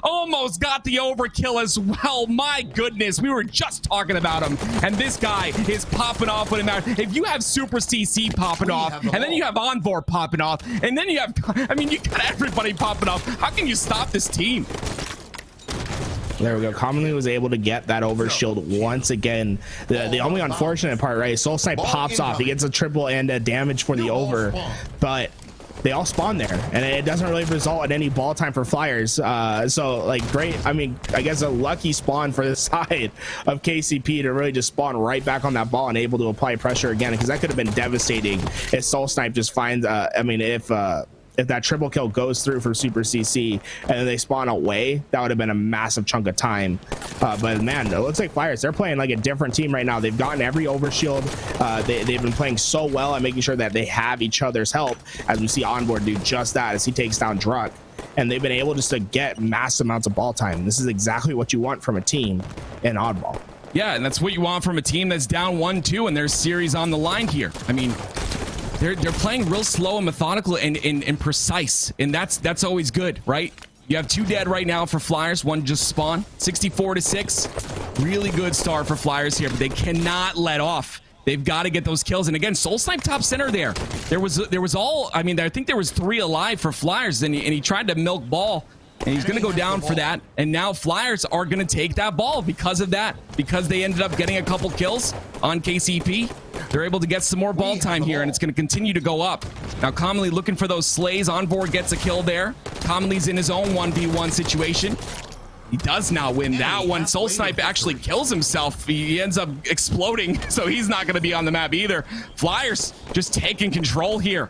S7: almost got the overkill as well. My goodness, we were just talking about him, and this guy is popping off when it matters. If you have Super CC popping off, and then you have Envor popping off, and then you have, I mean, you got everybody popping off. How can you stop this team?
S6: There we go. Commonly was able to get that overshield once again. The only unfortunate part, right? Soul Snipe pops off. He gets a triple and a damage for the over, but they all spawn there, and it doesn't really result in any ball time for Flyers. So like great. I mean, I guess a lucky spawn for the side of KCP to really just spawn right back on that ball and able to apply pressure again, because that could have been devastating if Soul Snipe just finds. I mean, if that triple kill goes through for Super CC and then they spawn away, that would have been a massive chunk of time. But man, it looks like Flyers, they're playing like a different team right now. They've gotten every overshield. They've been playing so well at making sure that they have each other's help, as we see Onboard do just that as he takes down Druk. And they've been able just to get massive amounts of ball time. This is exactly what you want from a team in Oddball.
S7: Yeah, and that's what you want from a team that's down 1-2 and there's series on the line here. I mean, they're playing real slow and methodical and precise, and that's always good, right? You have 2 dead right now for Flyers, 1 just spawned. 64-6, really good start for Flyers here, but they cannot let off. They've got to get those kills. And again, Soul Snipe top center there. There was all, I mean, I think there was 3 alive for Flyers, and he tried to milk ball. And he's going to go down for that. And now Flyers are going to take that ball because of that. Because they ended up getting a couple kills on KCP. They're able to get some more ball time here, and it's going to continue to go up. Now, Commonly looking for those slays. Onboard gets a kill there. Commonly's in his own 1v1 situation. He does not win that one. Soul Snipe actually kills himself. He ends up exploding, so he's not going to be on the map either. Flyers just taking control here.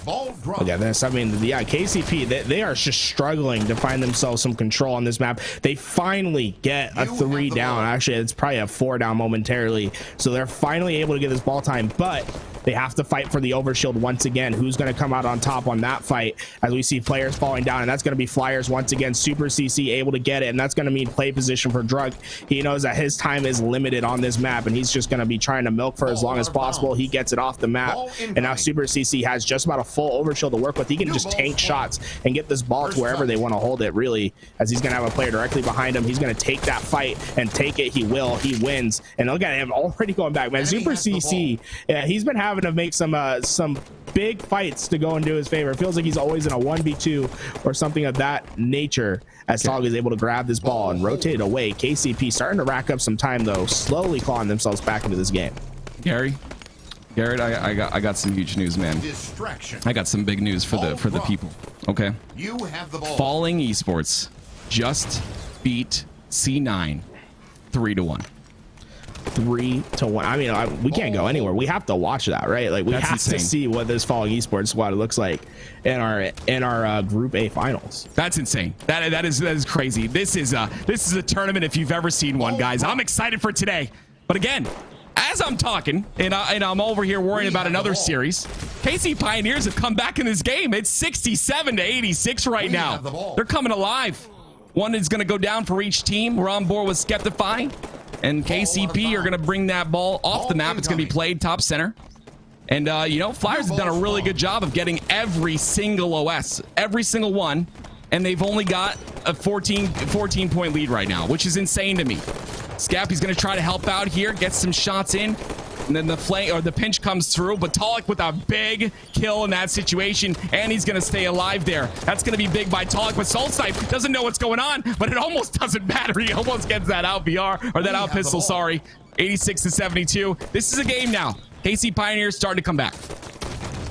S6: Look at this. I mean, yeah, KCP, they are just struggling to find themselves some control on this map. They finally get a 3 down. Actually, it's probably a 4 down momentarily. So they're finally able to get this ball time, but they have to fight for the overshield once again. Who's going to come out on top on that fight, as we see players falling down? And that's going to be Flyers once again. Super CC able to get it, and that's going to mean play position for Druk. He knows that his time is limited on this map, and he's just going to be trying to milk for as long as possible. He gets it off the map, and now Super CC has just about a full overshield to work with. He can just tank shots and get this ball to wherever they want to hold it, really, as he's going to have a player directly behind him. He's going to take that fight and take it. He will. He wins. And look at him already going back, man. Super CC, yeah, he's been having to make some big fights to go into his favor. It feels like he's always in a 1v2 or something of that nature, as Tog is able to grab this ball and rotate it away. KCP starting to rack up some time, though, slowly clawing themselves back into this game.
S7: Garrett, I got some huge news, man. I got some big news for the people. Okay.
S3: You have the ball.
S7: Falling Esports just beat C9 3-1.
S6: 3-1. I mean, we can't go anywhere. We have to watch that, right? Like, we
S7: That's
S6: have
S7: insane.
S6: to see what this Falling Esports squad looks like in our Group A finals.
S7: That's insane. That is crazy. This is a tournament if you've ever seen one, guys. I'm excited for today. But again, as I'm talking, and I'm over here worrying about another series, KC Pioneers have come back in this game. It's 67-86 right now. They're coming alive. One is going to go down for each team. We're on board with Skeptify, and KCP are going to bring that ball off the map. It's going to be played top center. And, you know, Flyers have done a really good job of getting every single OS, every single one, and they've only got a 14-point lead right now, which is insane to me. Scappy's going to try to help out here, get some shots in. And then the flame or the pinch comes through, but Talik with a big kill in that situation, and he's going to stay alive there. That's going to be big by Talik, but Soul Snipe doesn't know what's going on, but it almost doesn't matter. He almost gets that out VR, or that out pistol, sorry. 86 to 72. This is a game now. KC Pioneers starting to come back.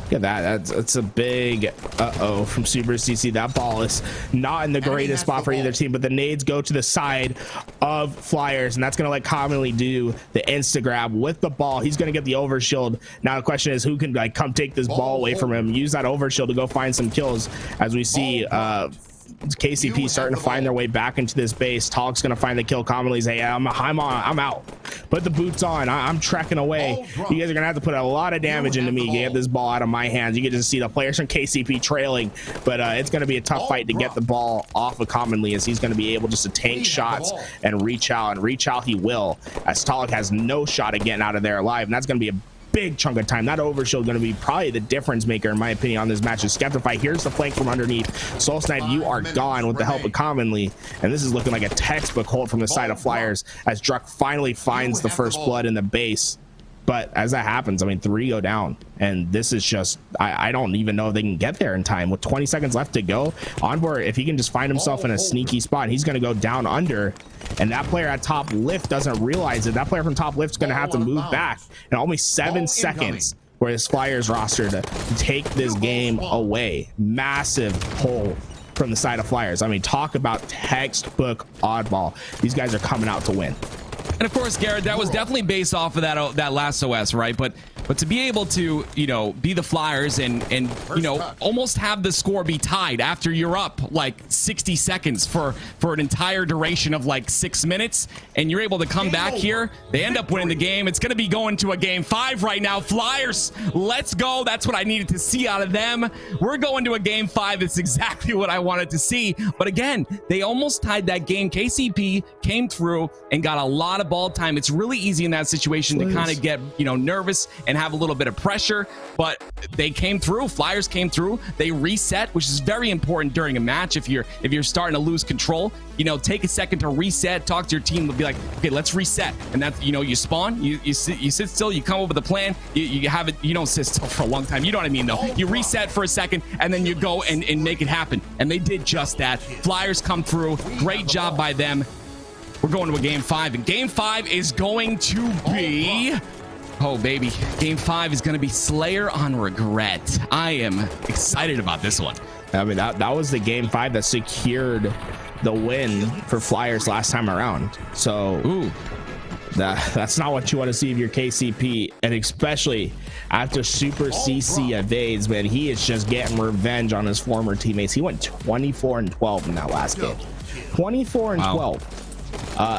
S6: Look at that. That's a big uh-oh from Super CC. That ball is not in the greatest spot for either team, but the nades go to the side of Flyers, and that's going to let Commonly do the insta grab with the ball. He's going to get the overshield. Now the question is, who can like come take this ball away from him, use that overshield to go find some kills, as we see KCP starting to find their way back into this base. Talik's gonna find the kill. Commonly say, I'm out. Put the boots on. I'm trekking away. You guys are gonna have to put a lot of damage into me to get this ball out of my hands. You can just see the players from KCP trailing, but it's gonna be a tough fight to get the ball off of Commonly, as he's gonna be able just to tank shots and reach out he will, as Talik has no shot at getting out of there alive, and that's gonna be a big chunk of time. That overshield going to be probably the difference maker, in my opinion, on this match. Is Skeptify, here's the flank from underneath. Soul Snipe, you are gone with the help of Commonly, and this is looking like a textbook hold from the side of Flyers, as Druck finally finds the first blood in the base. But as that happens, I mean, 3 go down, and this is just, I don't even know if they can get there in time. With 20 seconds left to go, Onboard, if he can just find himself in a sneaky spot, he's going to go down under, and that player at top lift doesn't realize it. That player from top lift is going to have to move back in only 7 seconds for his Flyers roster to take this game away. Massive pull from the side of Flyers. I mean, talk about textbook oddball. These guys are coming out to win.
S7: And of course, Garrett, that was definitely based off of that last OS, right? But to be able to, you know, be the Flyers and you know, almost have the score be tied after you're up like 60 seconds for an entire duration of like 6 minutes, and you're able to come back here, they end up winning the game. It's going to be going to a game 5 right now. Flyers, let's go. That's what I needed to see out of them. We're going to a game 5. It's exactly what I wanted to see. But again, they almost tied that game. KCP came through and got a lot of ball time. It's really easy in that situation to kind of get, you know, nervous and have a little bit of pressure, but they came through. Flyers came through. They reset, which is very important during a match. If you're starting to lose control, you know, take a second to reset, talk to your team, be like, okay, let's reset. And that's, you know, you spawn, you sit still, you come up with a plan, you have it, you don't sit still for a long time, you know what I mean though. You reset for a second and then you go and make it happen, and they did just that. Flyers come through. Great job by them. We're going to a game 5, and game 5 is going to be, oh baby, game 5 is going to be Slayer on Regret. I am excited about this one.
S6: I mean, that was the game 5 that secured the win for Flyers last time around. So
S7: ooh,
S6: that's not what you want to see if you're KCP, and especially after Super CC evades, man. He is just getting revenge on his former teammates. He went 24-12 in that last game. 24-12.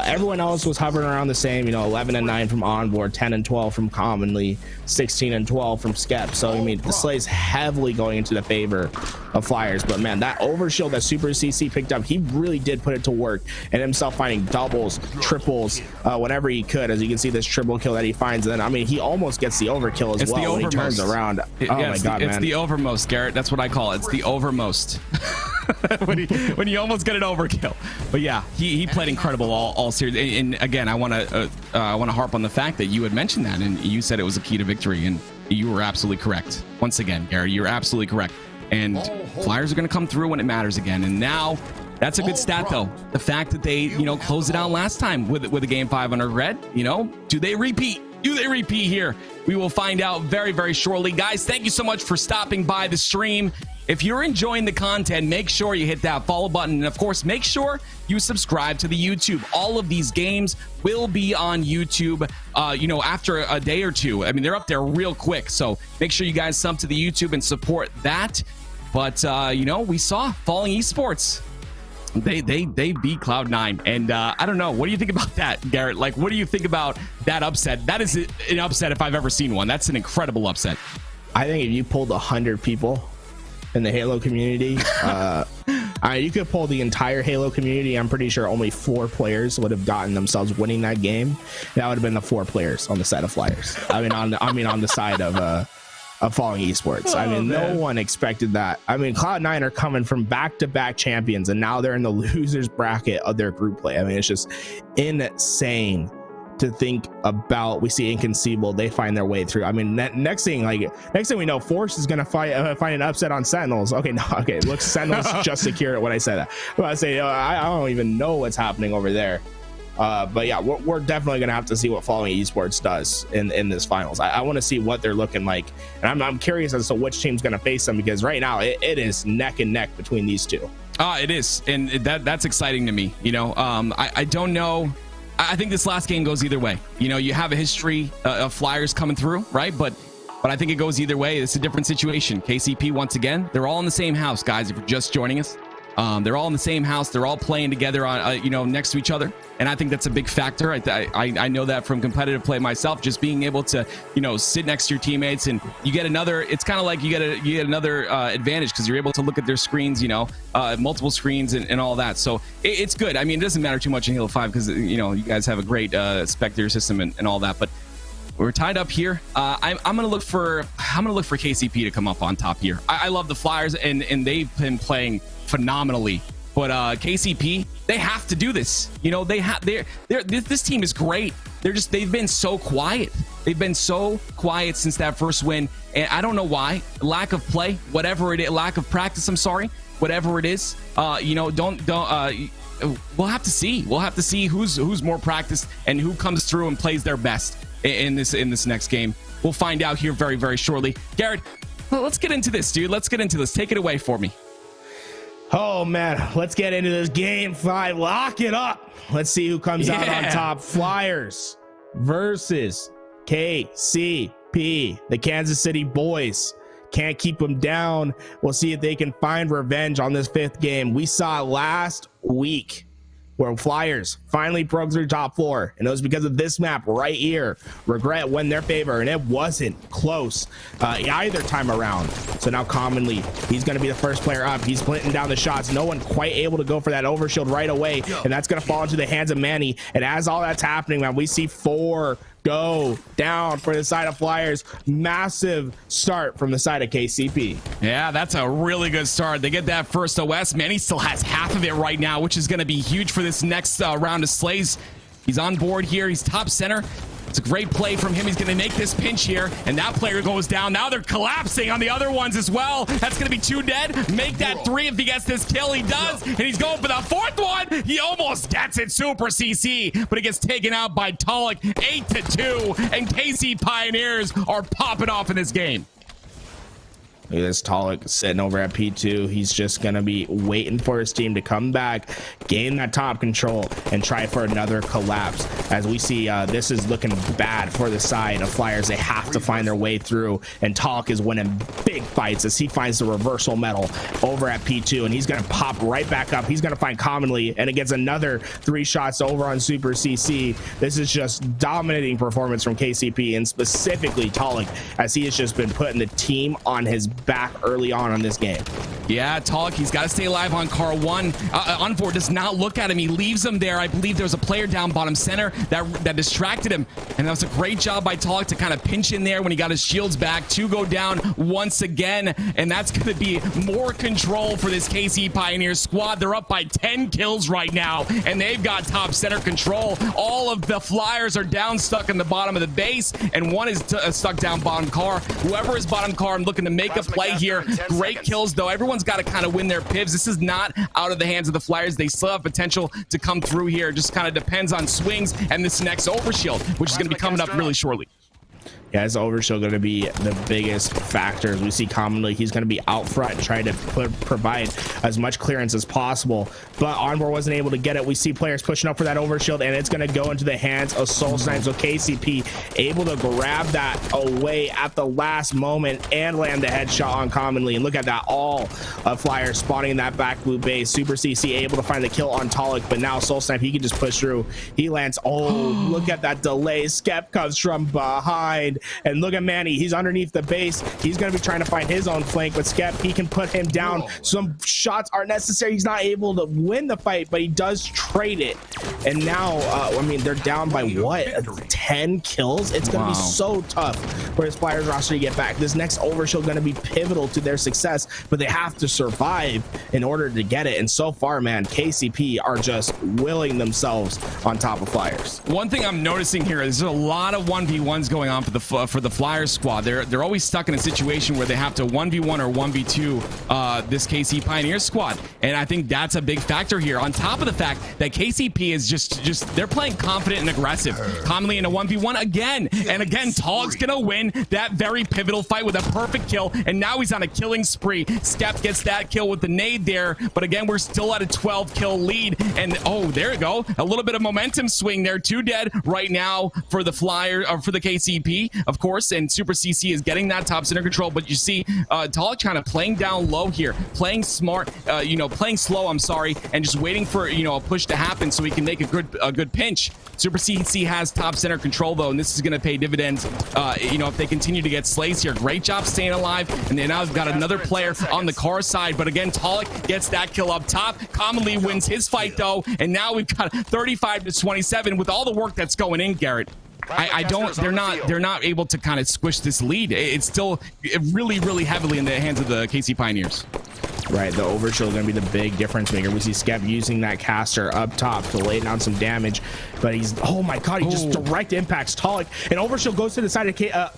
S6: Everyone else was hovering around the same, you know, 11-9 from Onboard, 10-12 from Commonly, 16-12 from Skep. So I mean, the slay's heavily going into the favor of Flyers. But man, that overshield that Super CC picked up, he really did put it to work, and himself finding doubles, triples, whenever he could. As you can see, this triple kill that he finds, and then I mean, he almost gets the overkill as well when he turns around. Oh my god, man!
S7: It's the overmost, Garrett. That's what I call it. It's the overmost. when you almost get an overkill. But yeah, he played incredible all series. And again, I want to harp on the fact that you had mentioned that, and you said it was a key to victory, and you were absolutely correct. Once again, Gary, you're absolutely correct. And Flyers are going to come through when it matters again. And now that's a good stat, though. The fact that they, you know, closed it out last time with a game 5 on Regret. You know, do they repeat? Do they repeat here? We will find out very, very shortly. Guys, thank you so much for stopping by the stream. If you're enjoying the content, make sure you hit that follow button. And of course, make sure you subscribe to the YouTube. All of these games will be on YouTube, you know, after a day or two. I mean, they're up there real quick. So make sure you guys sub to the YouTube and support that. But, you know, we saw Falling Esports. They beat Cloud9, and I don't know. What do you think about that, Garrett? Like, what do you think about that upset? That is an upset if I've ever seen one. That's an incredible upset.
S6: I think if you pulled 100 people in the Halo community, you could pull the entire Halo community. I'm pretty sure only 4 players would have gotten themselves winning that game. That would have been the 4 players on the side of Flyers. I mean, on the side of Falling Esports. I mean, no one expected that. I mean, Cloud9 are coming from back-to-back champions, and now they're in the losers bracket of their group play. I mean, it's just insane to think about. We see Inconceivable, they find their way through. I mean, next thing we know, Force is gonna find an upset on Sentinels. Okay, no, okay, looks Sentinels just secured it when I say that. Well, I say I don't even know what's happening over there. But yeah, we're definitely gonna have to see what Following Esports does in this finals. I want to see what they're looking like, and I'm curious as to which team's gonna face them, because right now it is neck and neck between these two.
S7: It is, and that's exciting to me. You know, I don't know. I think this last game goes either way. You know, you have a history of Flyers coming through, right? But I think it goes either way. It's a different situation. KCP, once again, they're all in the same house, guys. If you're just joining us, they're all in the same house. They're all playing together on, next to each other. And I think that's a big factor. I know that from competitive play myself, just being able to, sit next to your teammates, and you get another, it's kind of like you get another advantage, because you're able to look at their screens, multiple screens and all that. So it's good. I mean, it doesn't matter too much in Halo 5 because, you guys have a great spectator system and all that, but we're tied up here. I'm gonna look for KCP to come up on top here. I love the Flyers, and they've been playing phenomenally. But KCP, they have to do this. This team is great. They've been so quiet. They've been so quiet since that first win, and I don't know why. Lack of play, whatever it is, lack of practice. I'm sorry, whatever it is. We'll have to see. We'll have to see who's more practiced and who comes through and plays their best in this next game. We'll find out here very, very shortly. Garrett, let's get into this, dude. Let's get into this. Take it away for me.
S6: Oh man, let's get into this game 5. Lock it up. Let's see who comes out on top. Flyers versus KCP, the Kansas City boys. Can't keep them down. We'll see if they can find revenge on this 5th game. We saw last week where Flyers finally broke through top 4, and it was because of this map right here. Regret won their favor, and it wasn't close either time around. So now Commonly, he's going to be the first player up. He's splitting down the shots. No one quite able to go for that overshield right away, and that's going to fall into the hands of Manny. And as all that's happening, man, we see 4 go down for the side of Flyers. Massive start from the side of KCP.
S7: Yeah, that's a really good start. They get that first OS. Manny still has half of it right now, which is going to be huge for this next round of slays. He's on board here. He's top center. It's a great play from him. He's going to make this pinch here, and that player goes down. Now they're collapsing on the other ones as well. That's going to be 2 dead. Make that 3 if he gets this kill. He does, and he's going for the 4th one. He almost gets it. Super CC, but it gets taken out by Tolic. 8-2, and KC Pioneers are popping off in this game.
S6: Look at this Tolic sitting over at P2. He's just going to be waiting for his team to come back, gain that top control, and try for another collapse. As we see, this is looking bad for the side of Flyers. They have to find their way through, and Tolic is winning big fights as he finds the reversal medal over at P2, and he's going to pop right back up. He's going to find Commonly, and it gets another 3 shots over on Super CC. This is just dominating performance from KCP, and specifically Tolic, as he has just been putting the team on his back early on this game.
S7: Yeah, Tolic, he's got to stay alive on car 1. Envor does not look at him. He leaves him there. I believe there was a player down bottom center that distracted him, and that was a great job by Tolic to kind of pinch in there when he got his shields back. 2 go down once again, and that's going to be more control for this KC Pioneers squad. They're up by 10 kills right now, and they've got top center control. All of the Flyers are down, stuck in the bottom of the base, and one is stuck down bottom car. Whoever is bottom car, I'm looking to make a play here. Great kills, though. Everyone's got to kind of win their pivs. This is not out of the hands of the Flyers. They still have potential to come through here. Just kind of depends on swings and this next overshield, which is going to be coming up really shortly.
S6: Yeah, his overshield going to be the biggest factor. As we see Commonly, he's going to be out front and trying to provide as much clearance as possible, but Envor wasn't able to get it. We see players pushing up for that overshield, and it's going to go into the hands of Soul Snipe. So KCP able to grab that away at the last moment and land the headshot on Commonly. And look at that, all Flyers spawning in that back blue base. Super CC able to find the kill on Tolic, but now Soul Snipe, he can just push through. He lands. Oh, look at that delay. Skep comes from behind. end. And look at Manny. He's underneath the base. He's going to be trying to find his own flank, but Skep, he can put him down. Some shots are necessary. He's not able to win the fight, but he does trade it. And now, I mean, they're down by what? 10 kills? It's going to be so tough for his Flyers roster to get back. This next overshield going to be pivotal to their success, but they have to survive in order to get it. And so far, man, KCP are just willing themselves on top of Flyers.
S7: One thing I'm noticing here is there's a lot of 1v1s going on for the Flyers squad. They're always stuck in a situation where they have to 1v1 or 1v2 this KC Pioneers squad, and I think that's a big factor here, on top of the fact that KCP is just they're playing confident and aggressive, commonly in a 1v1 again and again. Tog's gonna win that very pivotal fight with a perfect kill, and now he's on a killing spree. Skep gets that kill with the nade there, but again, we're still at a 12 kill lead. And oh, there you go, a little bit of momentum swing there. 2 dead right now for the Flyer, or for the KCP, of course, and Super CC is getting that top center control. But you see Tog kind of playing down low here, playing smart, playing slow, I'm sorry, and just waiting for a push to happen so he can make a good pinch. Super CC has top center control though, and this is going to pay dividends if they continue to get slays here. Great job staying alive, and they now have got another player on the car side. But again, Tolic gets that kill up top, commonly wins his fight though, and now we've got 35-27 with all the work that's going in, Garrett. They're not able to kind of squish this lead. It's still really heavily in the hands of the KC Pioneers.
S6: Right, the overshield is going to be the big difference maker. We see Skep using that caster up top to lay down some damage, but he's, oh my god, he just direct impacts Tolic, and overshield goes to the side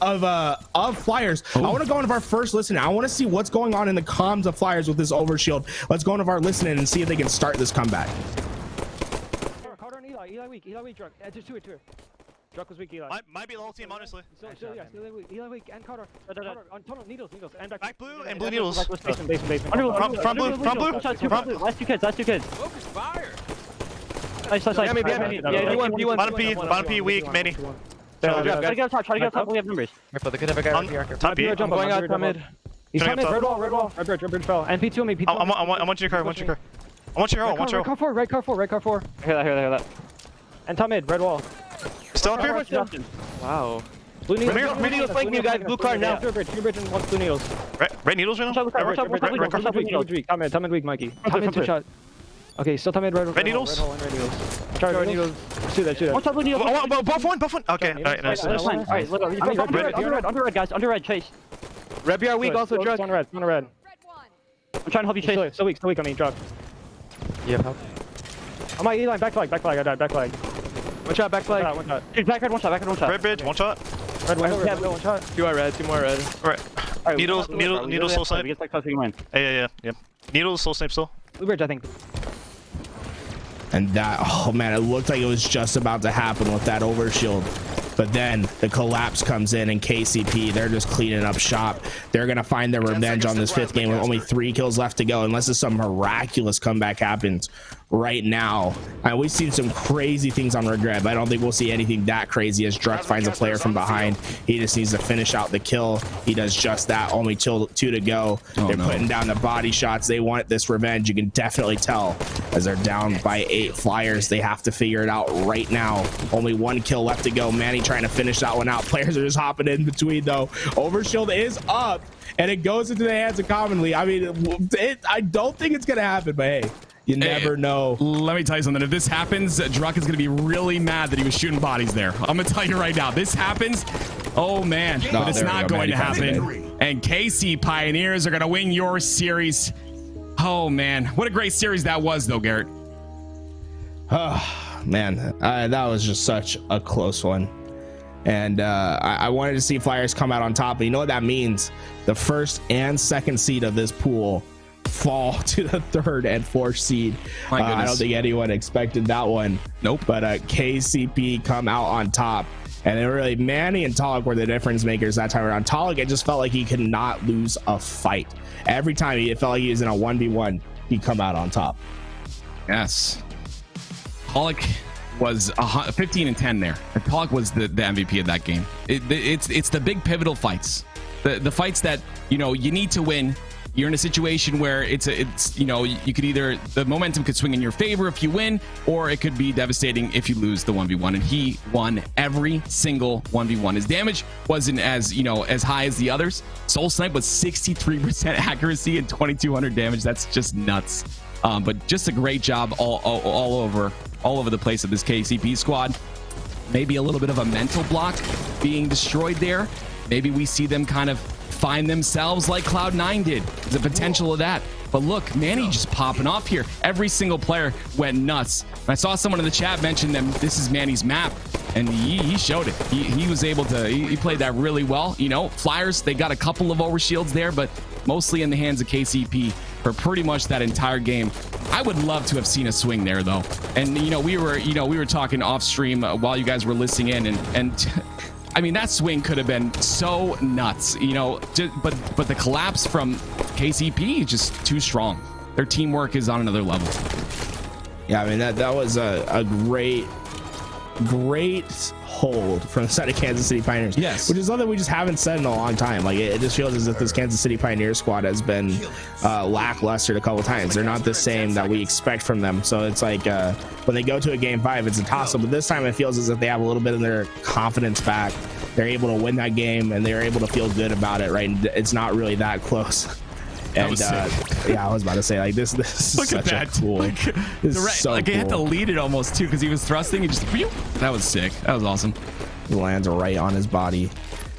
S6: of Flyers. I want to go into our first listening. I want to see what's going on in the comms of Flyers with this overshield. Let's go into our listening and see if they can start this comeback.
S8: Carter and Eli weak, drunk. Just two. Druck was weak, Eli.
S3: Might be the whole team, honestly.
S8: Eli weak, and Carter. On tunnel, needles, and
S3: back blue and blue needles.
S8: Basement.
S3: From blue.
S8: Last two kids.
S3: Focus fire.
S8: Nice. Yeah,
S3: Bottom P weak, Manny.
S8: Try to get up top, we have numbers.
S9: Careful, they could have a guy right here.
S3: Top P.
S8: I'm going out top mid. He's top mid, red wall. Red bridge fell. And P2 on me, P2 on me.
S3: I want your car, I want your car.
S8: Red car 4. Hear that. And top mid, red wall.
S3: Still up here?
S8: Wow. Blue needles flanking you guys, blue card now. Two bridge and one blue needles.
S3: Red needles right now?
S8: Red weak. Top mid weak, Mikey. Top mid 2 shot. Okay, still top mid red
S3: needles?
S8: Red needles. Try needles. Shoot that.
S3: What's up blue needles? Both one. Okay, alright, nice.
S8: Alright, look, under red, chase.
S9: Red BR weak also, Druck.
S8: On red. I'm trying to help you chase. Still weak, I mean, drop.
S9: Yeah, help.
S8: I'm on E-line, back flag, I died, back flag.
S9: One shot, back flag.
S8: One shot. Dude, back red, one shot.
S3: Red bridge, one shot.
S8: Red one shot.
S9: Two more red.
S3: Alright. Needles soul snipe. Yeah. Needles soul snipe still.
S8: Blue bridge, I think.
S6: And that, oh man, it looked like it was just about to happen with that overshield. But then the collapse comes in, and KCP, they're just cleaning up shop. They're going to find their revenge on this 5th game with only 3 kills left to go, unless some miraculous comeback happens right now. We've seen some crazy things on Regret, but I don't think we'll see anything that crazy as Druck finds a player from behind. He just needs to finish out the kill. He does just that. Only 2 to go. They're putting down the body shots. They want this revenge. You can definitely tell as they're down by 8 Flyers. They have to figure it out right now. Only 1 kill left to go. Manny trying to finish that one out. Players are just hopping in between though. Overshield is up, and it goes into the hands of Commonly. I mean, I don't think it's gonna happen, but hey, you never know.
S7: Let me tell you something. If this happens, Druck is going to be really mad that he was shooting bodies there. I'm going to tell you right now. This happens. Oh, man.
S6: No,
S7: but it's not going to happen. And KC Pioneers are going to win your series. Oh, man. What a great series that was, though, Garrett.
S6: Oh, man. That was just such a close one. And I wanted to see Flyers come out on top. But you know what that means? The 1st and 2nd seed of this pool fall to the 3rd and 4th seed. I don't think anyone expected that one.
S7: Nope.
S6: But KCP come out on top, and it really, Manny and Tolic were the difference makers that time around. Tolic, it just felt like he could not lose a fight. Every time it felt like he was in a 1v1, he'd come out on top.
S7: Yes. Tolic was 15-10 there. And Tolic was the MVP of that game. It's the big pivotal fights. The fights that, you need to win. you're in a situation where it's you know, you could either, the momentum could swing in your favor if you win, or it could be devastating if you lose the 1v1. And he won every single 1v1. His damage wasn't as, you know, as high as the others. Soul Snipe was 63% accuracy and 2200 damage. That's just nuts. But just a great job all over the place of this KCP squad. Maybe a little bit of a mental block being destroyed there. Maybe we see them kind of find themselves like Cloud9 did. There's a potential of that. But look, Manny just popping off here. Every single player went nuts. I saw someone in the chat mention that this is Manny's map, and he showed it. He was able to, he played that really well. You know, Flyers, they got a couple of overshields there, but mostly in the hands of KCP for pretty much that entire game. I would love to have seen a swing there, though. And we were talking off stream while you guys were listening in, and I mean, that swing could have been so nuts, but the collapse from KCP is just too strong. Their teamwork is on another level.
S6: Yeah, I mean, that was a great hold from the side of Kansas City Pioneers.
S7: Yes,
S6: which is something we just haven't said in a long time. Like, it just feels as if this Kansas City Pioneer squad has been lackluster a couple times. They're not the same that we expect from them. So it's like when they go to a game 5, it's a toss-up. But this time it feels as if they have a little bit of their confidence back. They're able to win that game, and they're able to feel good about it. Right? It's not really that close. And yeah, I was about to say, like, this is
S7: Look
S6: such
S7: at that.
S6: a cool. So
S7: like,
S6: cool.
S7: he had to lead it almost too, because he was thrusting and just that was sick. That was awesome.
S6: He lands right on his body,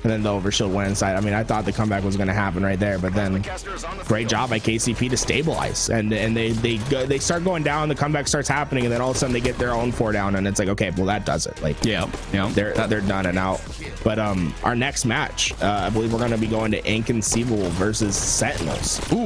S6: and then the overshield went inside. I mean, I thought the comeback was going to happen right there, but then great job by KCP to stabilize, and they start going down. The comeback starts happening, and then all of a sudden they get their own 4 down, and it's like, okay, well, that does it. Like,
S7: yeah,
S6: they're done and out. But our next match, I believe we're going to be going to Inconceivable versus Sentinels.
S7: Ooh.